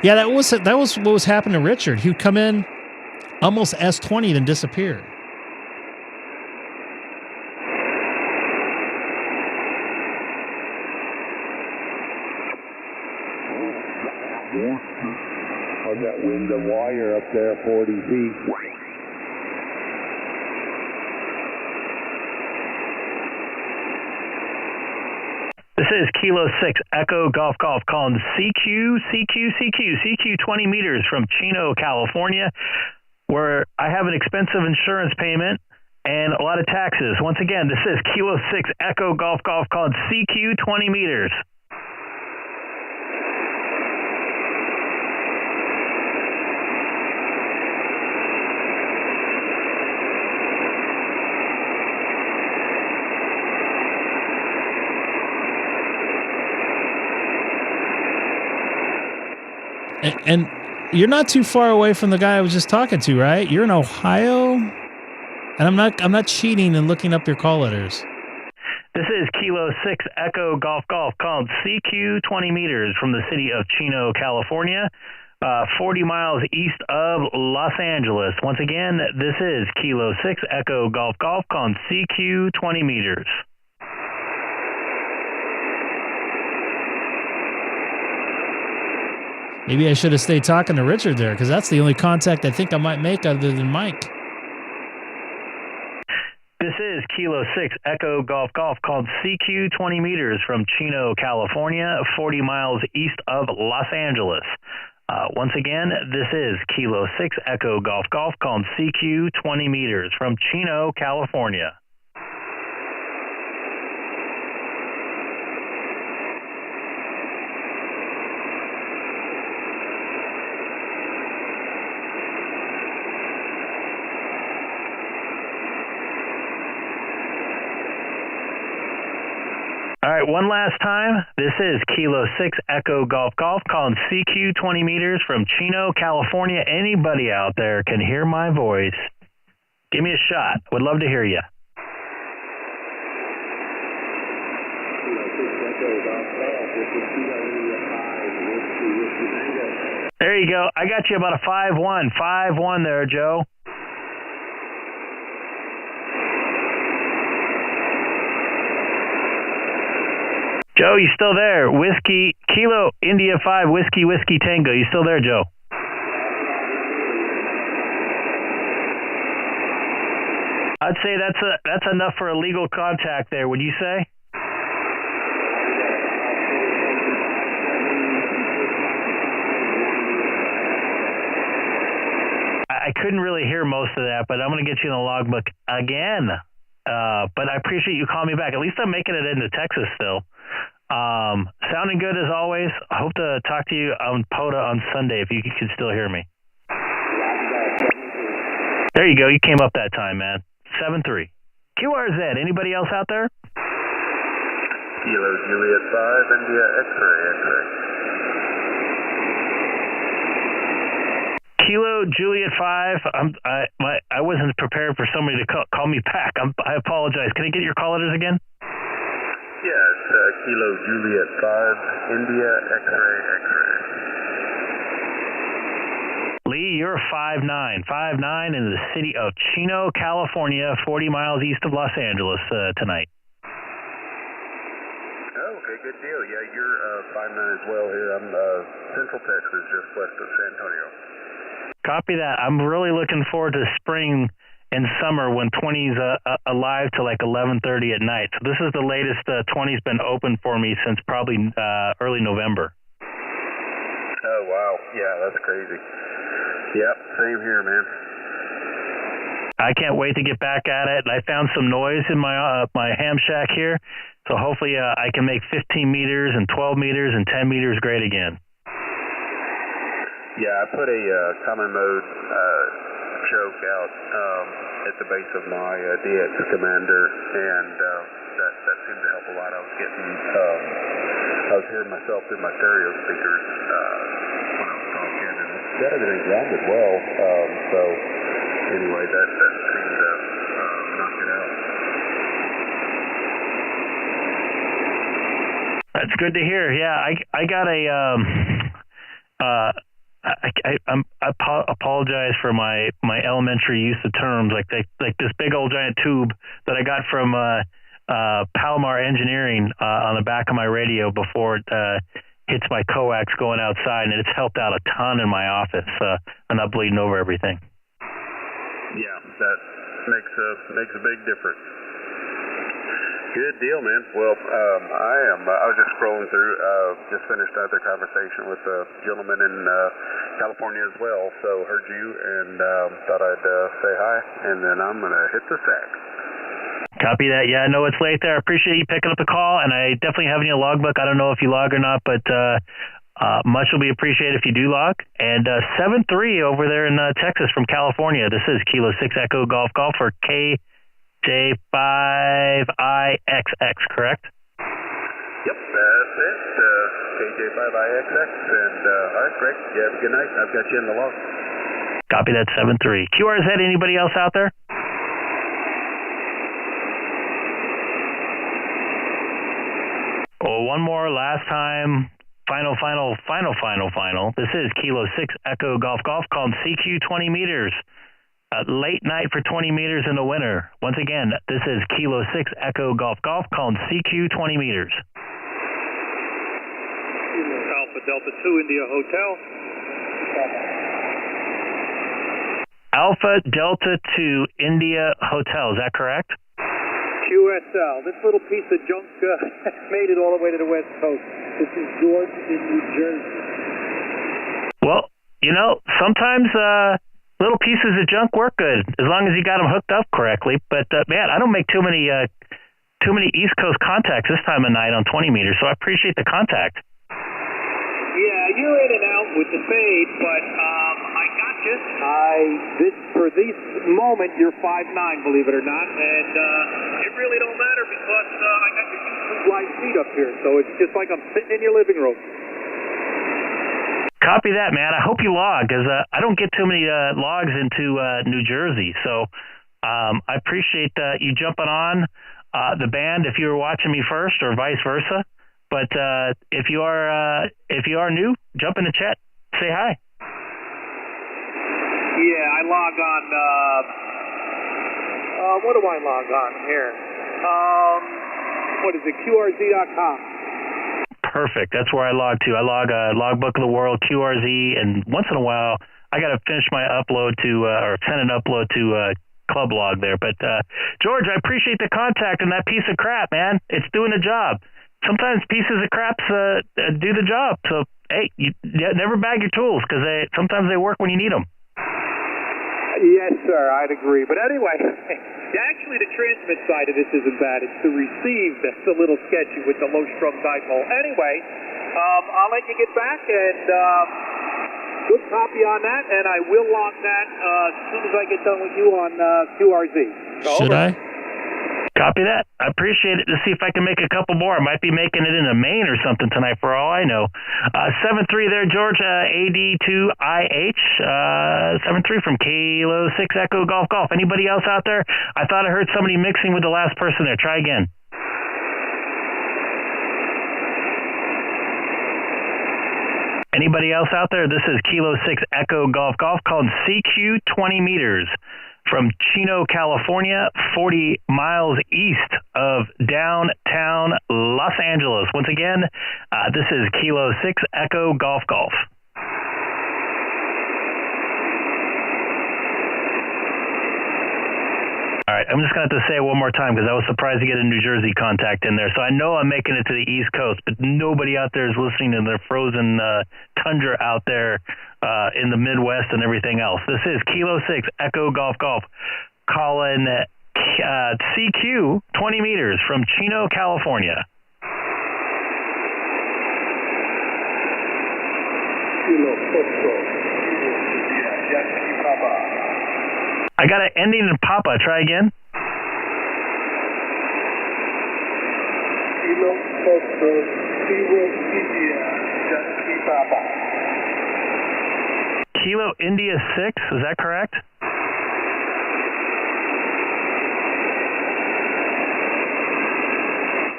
Yeah, that was what was happening to Richard. He'd come in almost S20, then disappear.
Yeah. How'd that wind the wire up there 40 feet?
This is Kilo 6 Echo Golf Golf calling CQ 20 meters from Chino, California, where I have an expensive insurance payment and a lot of taxes. Once again, this is Kilo 6 Echo Golf Golf calling CQ 20 meters.
And you're not too far away from the guy I was just talking to, right? You're in Ohio, and I'm not cheating and looking up your call letters.
This is Kilo 6 Echo Golf Golf called CQ 20 meters from the city of Chino, California, 40 miles east of Los Angeles. Once again, this is Kilo 6 Echo Golf Golf called CQ 20 meters.
Maybe I should have stayed talking to Richard there, because that's the only contact I think I might make other than Mike.
This is Kilo 6 Echo Golf Golf called CQ 20 meters from Chino, California, 40 miles east of Los Angeles. Once again, this is Kilo 6 Echo Golf Golf called CQ 20 meters from Chino, California. All right, one last time. This is Kilo 6 Echo Golf Golf calling CQ 20 meters from Chino, California. Anybody out there can hear my voice. Give me a shot. Would love to hear you. There you go. I got you about a 5-1. 5-1 there, Joe. Joe, you still there? Whiskey, Kilo, India 5, Whiskey Tango. You still there, Joe? I'd say that's enough for a legal contact there, would you say? I couldn't really hear most of that, but I'm going to get you in the logbook again. But I appreciate you calling me back. At least I'm making it into Texas still. Sounding good as always. I hope to talk to you on POTA on Sunday if you can still hear me. There you go. You came up that time, man. 7-3. QRZ. Anybody else out there?
Kilo Juliet 5, India X-ray, X-ray.
Kilo Juliet 5. I wasn't prepared for somebody to call me back. I apologize. Can I get your call letters again?
Yeah, it's Kilo Juliet 5, India X-ray, X-ray.
Lee, you're 5'9". 5'9" in the city of Chino, California, 40 miles east of Los Angeles tonight.
Oh, okay, good deal. Yeah, you're 5'9" as well here. I'm Central Texas, just west of San Antonio.
Copy that. I'm really looking forward to spring and summer when 20's alive to like 11:30 at night. So this is the latest 20's been open for me since probably early November.
Oh, wow. Yeah, that's crazy. Yep, same here, man.
I can't wait to get back at it. I found some noise in my ham shack here, so hopefully I can make 15 meters and 12 meters and 10 meters great again.
Yeah, I put a common mode choke out at the base of my DX Commander, and that seemed to help a lot. I was hearing myself through my stereo speakers when I was talking, and it got everything grounded well. So anyway, that seemed to knock it out.
That's good to hear. Yeah, I got a I apologize for my elementary use of terms like this big old giant tube that I got from Palomar Engineering on the back of my radio before it hits my coax going outside, and it's helped out a ton in my office. I'm not bleeding over everything.
Yeah, that makes a big difference. Good deal, man. Well, I was just scrolling through, just finished another conversation with a gentleman in California as well, so heard you and thought I'd say hi, and then I'm going to hit the sack.
Copy that. Yeah, I know it's late there. I appreciate you picking up the call, and I definitely have in your logbook. I don't know if you log or not, but much will be appreciated if you do log. And 7-3 over there in Texas from California. This is Kilo 6 Echo Golf for KJ5IXX, correct?
Yep, that's it. KJ5IXX, and all right, Greg, you have a good night. I've got you in the log.
Copy that, 7-3. QRZ, anybody else out there? Oh, one more, last time. Final. This is Kilo 6 Echo Golf called CQ 20 meters. Late night for 20 meters in the winter. Once again, this is Kilo 6 Echo Golf called CQ 20 meters.
Alpha Delta 2 India Hotel.
Alpha Delta 2 India Hotel, is that correct?
QSL. This little piece of junk made it all the way to the West Coast. This is George in New Jersey.
Well, you know, sometimes little pieces of junk work good as long as you got them hooked up correctly. But man, I don't make too many East Coast contacts this time of night on 20 meters, so I appreciate the contact.
Yeah, you're in and out with the fade, but I got you. For this moment, you're 5'9", believe it or not, and it really don't matter because I got your YouTube live feed up here, so it's just like I'm sitting in your living room.
Copy that, man. I hope you log, because I don't get too many logs into New Jersey, so I appreciate you jumping on the band if you were watching me first, or vice versa. But if you are new, jump in the chat, say hi.
Yeah, I log on. What do I log on here? What is it? QRZ.com.
Perfect. That's where I log to. I log Logbook of the World, QRZ, and once in a while I got to finish my upload to or send an upload to Club Log there. But George, I appreciate the contact and that piece of crap, man. It's doing the job. Sometimes pieces of craps do the job. So hey, you never bag your tools because sometimes they work when you need them.
Yes, sir, I'd agree. But anyway, actually the transmit side of this isn't bad. It's the receive that's a little sketchy with the low-strung dipole. Anyway, I'll let you get back, and good copy on that, and I will log that as soon as I get done with you on QRZ. So,
Should
over.
I?
Copy that. I appreciate it. To see if I can make a couple more. I might be making it in a Maine or something tonight for all I know. 7-3 there, George. AD2IH. 7-3 from Kilo 6 Echo Golf Golf. Anybody else out there? I thought I heard somebody mixing with the last person there. Try again. Anybody else out there? This is Kilo 6 Echo Golf Golf called CQ 20 meters from Chino, California, 40 miles east of downtown Los Angeles. Once again, this is Kilo 6 Echo Golf Golf. All right, I'm just going to have to say it one more time because I was surprised to get a New Jersey contact in there. So I know I'm making it to the East Coast, but nobody out there is listening to the frozen tundra out there in the Midwest and everything else. This is Kilo 6 Echo Golf Golf calling CQ 20 meters from Chino, California.
Kilo Foxtrot.
I got an ending in Papa. Try again.
Kilo Foxtrot. Kilo India. Yankee Papa.
Kilo India 6, is that correct?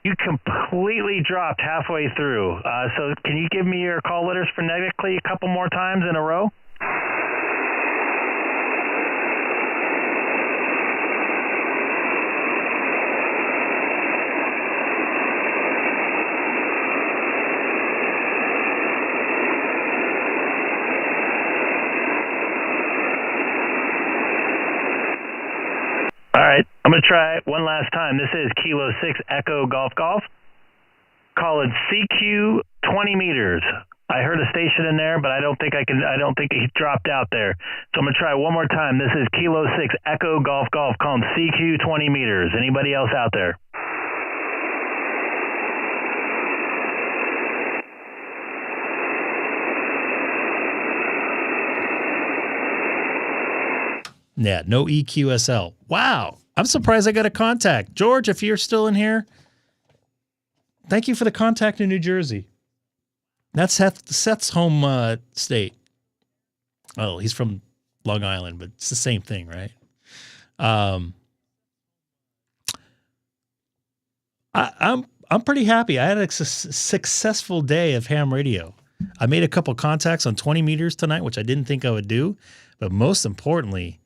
You completely dropped halfway through. So can you give me your call letters phonetically a couple more times in a row? All right, I'm going to try it one last time. This is Kilo 6 Echo Golf Golf. Call it CQ 20 meters. I heard a station in there, but I don't think he dropped out there. So I'm going to try one more time. This is Kilo 6 Echo Golf Golf calling CQ 20 meters. Anybody else out there?
Yeah, no EQSL. Wow. I'm surprised I got a contact. George, if you're still in here, thank you for the contact in New Jersey. That's Seth's home state. Oh, he's from Long Island, but it's the same thing, right? I'm pretty happy. I had a successful day of ham radio. I made a couple contacts on 20 meters tonight, which I didn't think I would do. But most importantly,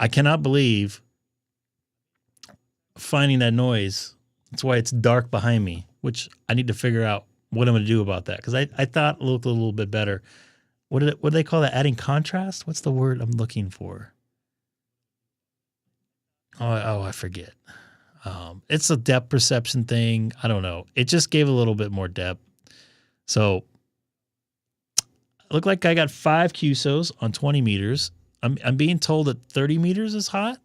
I cannot believe finding that noise. That's why it's dark behind me, which I need to figure out what I'm going to do about that. Because I thought it looked a little bit better. What do they call that? Adding contrast? What's the word I'm looking for? Oh, I forget. It's a depth perception thing. I don't know. It just gave a little bit more depth. So it looked like I got 5 QSOs on 20 meters. I'm being told that 30 meters is hot,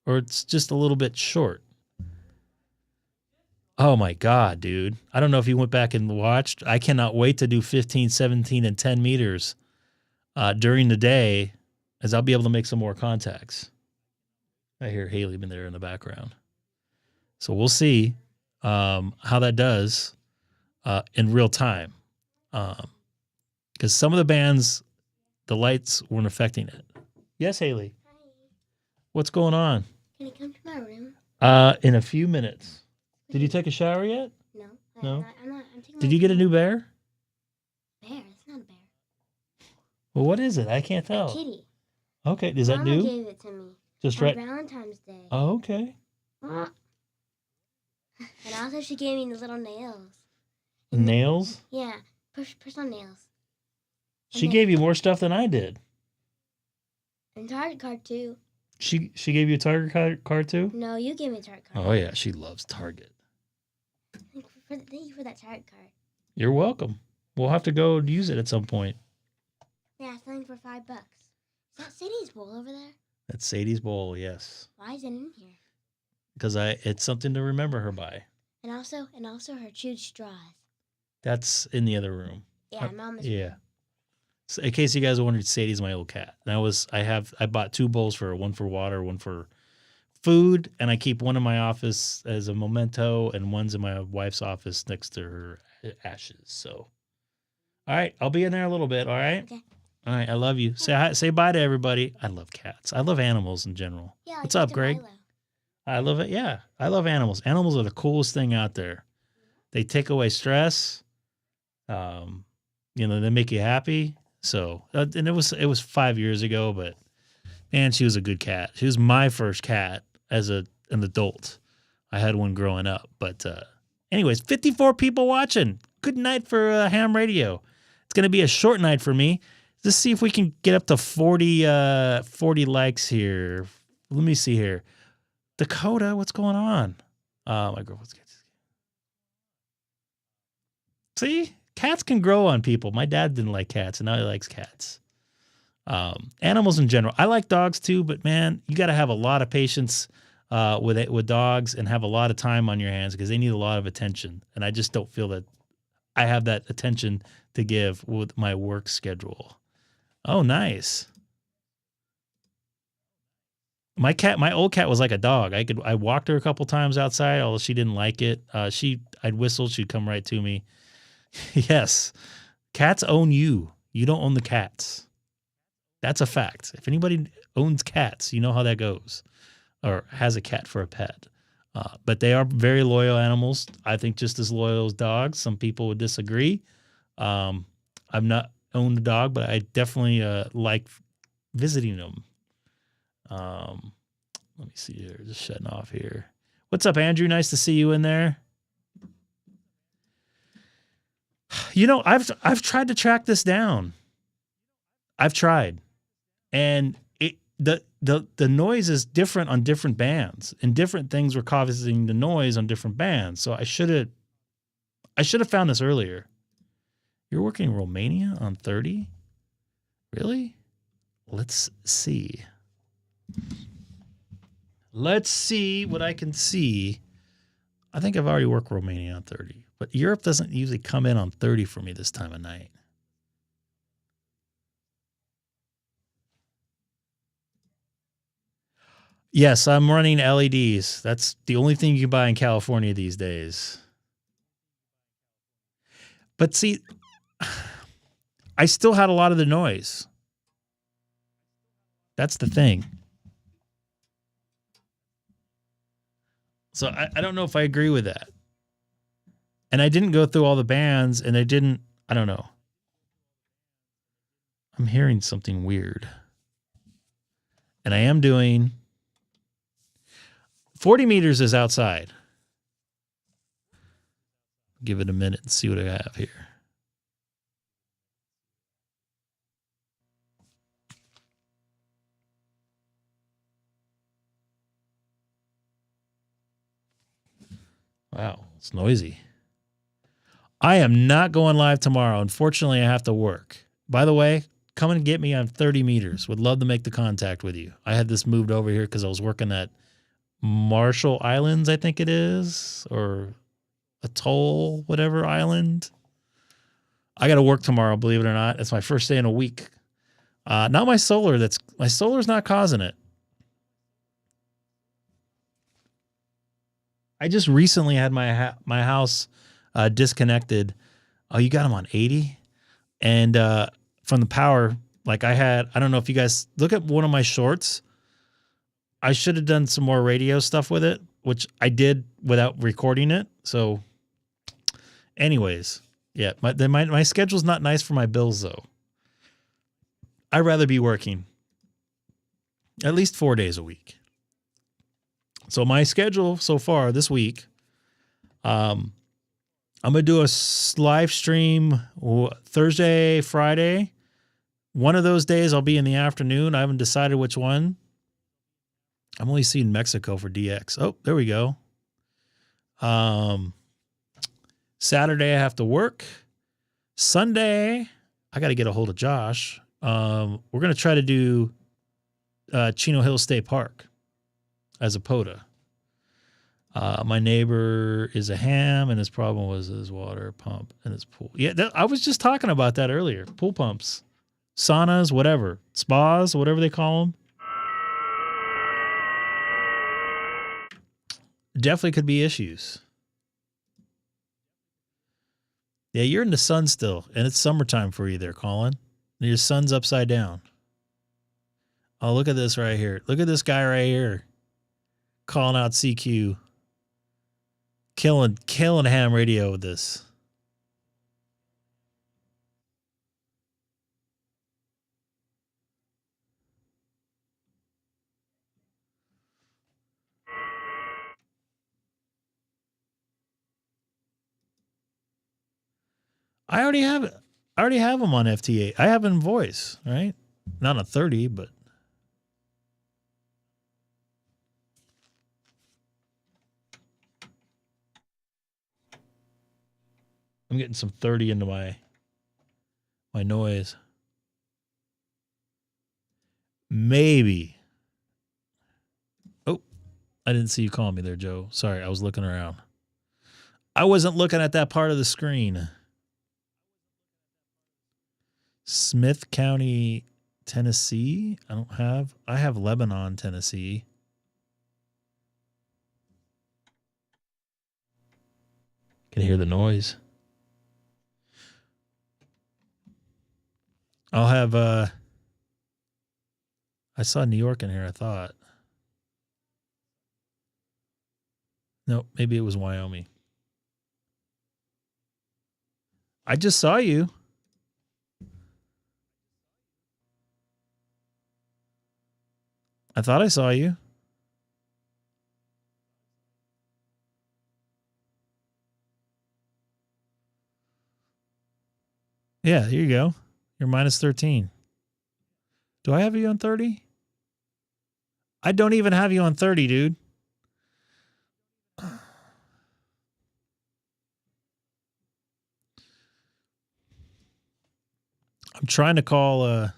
or it's just a little bit short. Oh my God, dude. I don't know if you went back and watched. I cannot wait to do 15, 17, and 10 meters during the day, as I'll be able to make some more contacts. I hear Haley been there in the background. So we'll see how that does in real time. Because some of the bands, the lights weren't affecting it. Yes, Haley.
Hi.
What's going on?
Can you come to my room?
In a few minutes. Did you take a shower yet?
No.
No?
I'm taking
Did you get a new bear?
bear? It's not a bear.
Well, what is it? I can't tell.
A kitty.
Okay, is that
Mama
new?
gave it to me
Just
on
right.
Valentine's Day.
Oh, okay.
And also she gave me the little nails.
Nails?
Yeah, push on nails.
She gave you more stuff than I did.
And Target card too.
She gave you a Target card too?
No, you gave me a Target card.
Oh yeah, she loves Target.
Thank you for that Target card.
You're welcome. We'll have to go use it at some point.
Yeah, selling for $5. Is that Sadie's wool over there?
That's Sadie's bowl, yes.
Why is it in here?
Because it's something to remember her by.
And also her chewed straws.
That's in the other room.
Yeah, Mama's.
Yeah. So in case you guys wondered, Sadie's my old cat. And I bought 2 bowls for her, one for water, one for food, and I keep one in my office as a memento, and one's in my wife's office next to her ashes. So, all right, I'll be in there a little bit. All right.
Okay.
All right, I love you. Say hi, say bye to everybody. I love cats. I love animals in general.
Yeah.
What's up, Greg?
Milo.
I love it. Yeah, I love animals. Animals are the coolest thing out there. They take away stress. They make you happy. So, and it was 5 years ago, but man, she was a good cat. She was my first cat as an adult. I had one growing up, but anyways, 54 people watching. Good night for ham radio. It's going to be a short night for me. Let's see if we can get up to 40 likes here. Let me see here. Dakota, what's going on? My girlfriend's kids. See, cats can grow on people. My dad didn't like cats, and now he likes cats. Animals in general. I like dogs too, but man, you got to have a lot of patience with dogs and have a lot of time on your hands because they need a lot of attention. And I just don't feel that I have that attention to give with my work schedule. Oh, nice. My old cat was like a dog. I walked her a couple times outside, although she didn't like it. I'd whistle, she'd come right to me. Yes. Cats own you. You don't own the cats. That's a fact. If anybody owns cats, you know how that goes, or has a cat for a pet. But they are very loyal animals. I think just as loyal as dogs. Some people would disagree. I've not owned a dog, but I definitely like visiting them. Let me see here. Just shutting off here. What's up, Andrew? Nice to see you in there. You know, I've tried to track this down. I've tried. And the noise is different on different bands, and different things were causing the noise on different bands. So I should have found this earlier. You're working in Romania on 30? Really? Let's see. Let's see what I can see. I think I've already worked Romania on 30, but Europe doesn't usually come in on 30 for me this time of night. Yes, I'm running LEDs. That's the only thing you can buy in California these days. But see, I still had a lot of the noise. That's the thing. So I don't know if I agree with that. And I didn't go through all the bands, and I don't know. I'm hearing something weird. And I am doing 40 meters is outside. Give it a minute and see what I have here. Wow, it's noisy. I am not going live tomorrow. Unfortunately, I have to work. By the way, come and get me on 30 meters. Would love to make the contact with you. I had this moved over here because I was working at Marshall Islands, I think it is, or Atoll, whatever island. I got to work tomorrow, believe it or not. It's my first day in a week. Not my solar. My solar's not causing it. I just recently had my house disconnected. Oh, you got them on 80? And from the power, like I don't know if you guys look at one of my shorts. I should have done some more radio stuff with it, which I did without recording it. So anyways, yeah, my schedule's not nice for my bills, though. I'd rather be working at least 4 days a week. So my schedule so far this week, I'm going to do a live stream Thursday, Friday. One of those days I'll be in the afternoon. I haven't decided which one. I'm only seeing Mexico for DX. Oh, there we go. Saturday I have to work. Sunday, I got to get a hold of Josh. We're going to try to do Chino Hill State Park as a POTA. My neighbor is a ham, and his problem was his water pump and his pool. Yeah, I was just talking about that earlier. Pool pumps, saunas, whatever, spas, whatever they call them. Definitely could be issues. Yeah, you're in the sun still, and it's summertime for you there, Colin. Your sun's upside down. Oh, look at this right here. Look at this guy right here. Calling out CQ. Killing ham radio with this. I already have it. I already have them on FT8. I have them in voice, right? Not on 30, but I'm getting some 30 into my noise. Maybe. Oh, I didn't see you calling me there, Joe. Sorry, I was looking around. I wasn't looking at that part of the screen. Smith County, Tennessee. I have Lebanon, Tennessee. Can hear the noise. I'll have, I saw New York in here, I thought. No, maybe it was Wyoming. I just saw you. I thought I saw you. Yeah, here you go. You're minus 13. Do I have you on 30? I don't even have you on 30, dude. I'm trying to call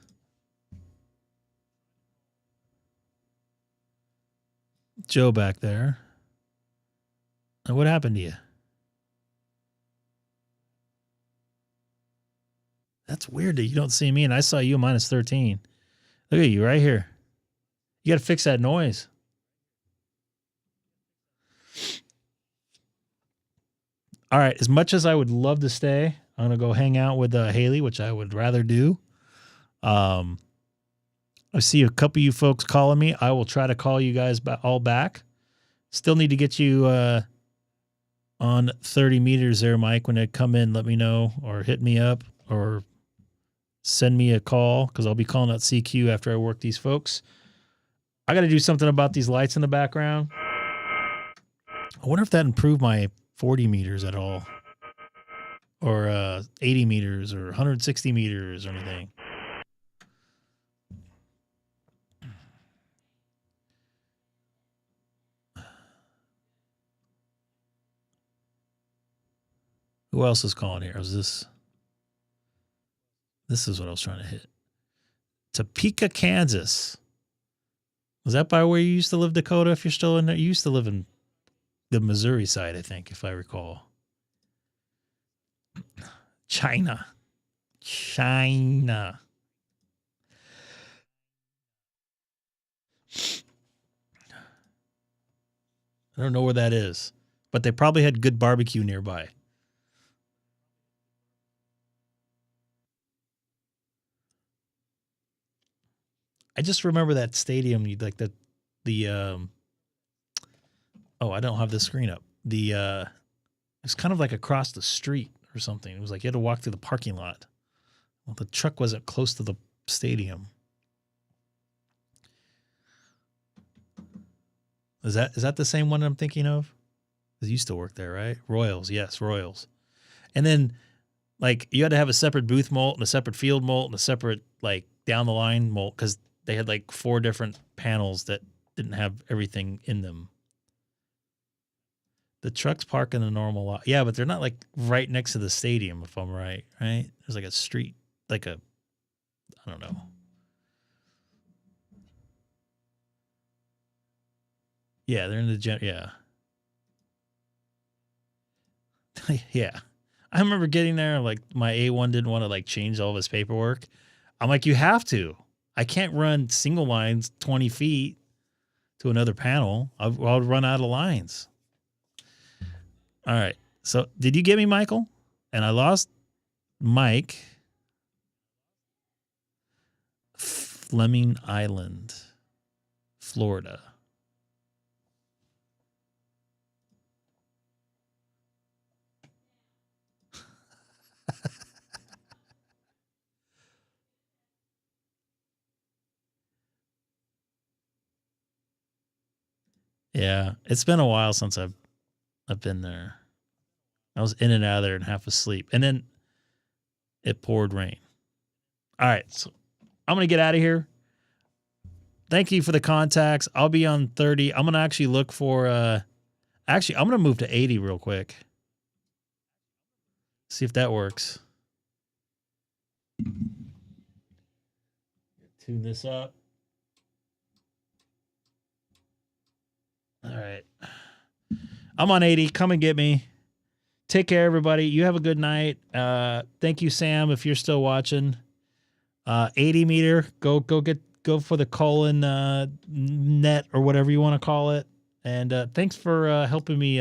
Joe back there. Now, what happened to you? That's weird that you don't see me and I saw you minus 13. Look at you right here. You got to fix that noise. All right. As much as I would love to stay, I'm going to go hang out with Haley, which I would rather do. I see a couple of you folks calling me. I will try to call you guys all back. Still need to get you on 30 meters there, Mike. When they come in, let me know or hit me up or send me a call because I'll be calling out CQ after I work these folks. I got to do something about these lights in the background. I wonder if that improved my 40 meters at all or 80 meters or 160 meters or anything. Who else is calling here? This is what I was trying to hit. Topeka, Kansas. Was that by where you used to live, Dakota, if you're still in there? You used to live in the Missouri side, I think, if I recall. China. I don't know where that is, but they probably had good barbecue nearby. I just remember that stadium, like I don't have the screen up. It's kind of like across the street or something. It was like you had to walk through the parking lot. Well, the truck wasn't close to the stadium. Is that the same one I'm thinking of? Because you used to work there, right? Royals, yes, Royals. And then, like, you had to have a separate booth molt and a separate field molt and a separate, like, down the line molt because they had like 4 different panels that didn't have everything in them. The trucks park in the normal lot. Yeah, but they're not like right next to the stadium, if I'm right? There's like a street, I don't know. Yeah, they're in the yeah. Yeah. I remember getting there, like my A1 didn't want to like change all of his paperwork. I'm like, you have to. I can't run single lines 20 feet to another panel. I'll run out of lines. All right. So did you get me, Michael? And I lost Mike. Fleming Island, Florida. Yeah, it's been a while since I've been there. I was in and out of there and half asleep. And then it poured rain. All right, so I'm going to get out of here. Thank you for the contacts. I'll be on 30. I'm going to actually look for actually, I'm going to move to 80 real quick. See if that works. Tune this up. All right. I'm on 80. Come and get me. Take care, everybody. You have a good night. Thank you, Sam, if you're still watching. 80 meter. Go for the colon net or whatever you want to call it. And thanks for helping me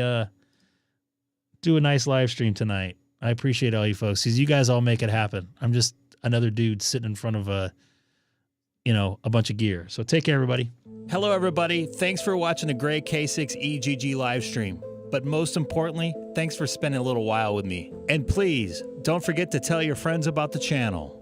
do a nice live stream tonight. I appreciate all you folks because you guys all make it happen. I'm just another dude sitting in front of a bunch of gear. So take care, everybody. Hello, everybody. Thanks for watching the Gray K6EGG live stream. But most importantly, thanks for spending a little while with me. And please, don't forget to tell your friends about the channel.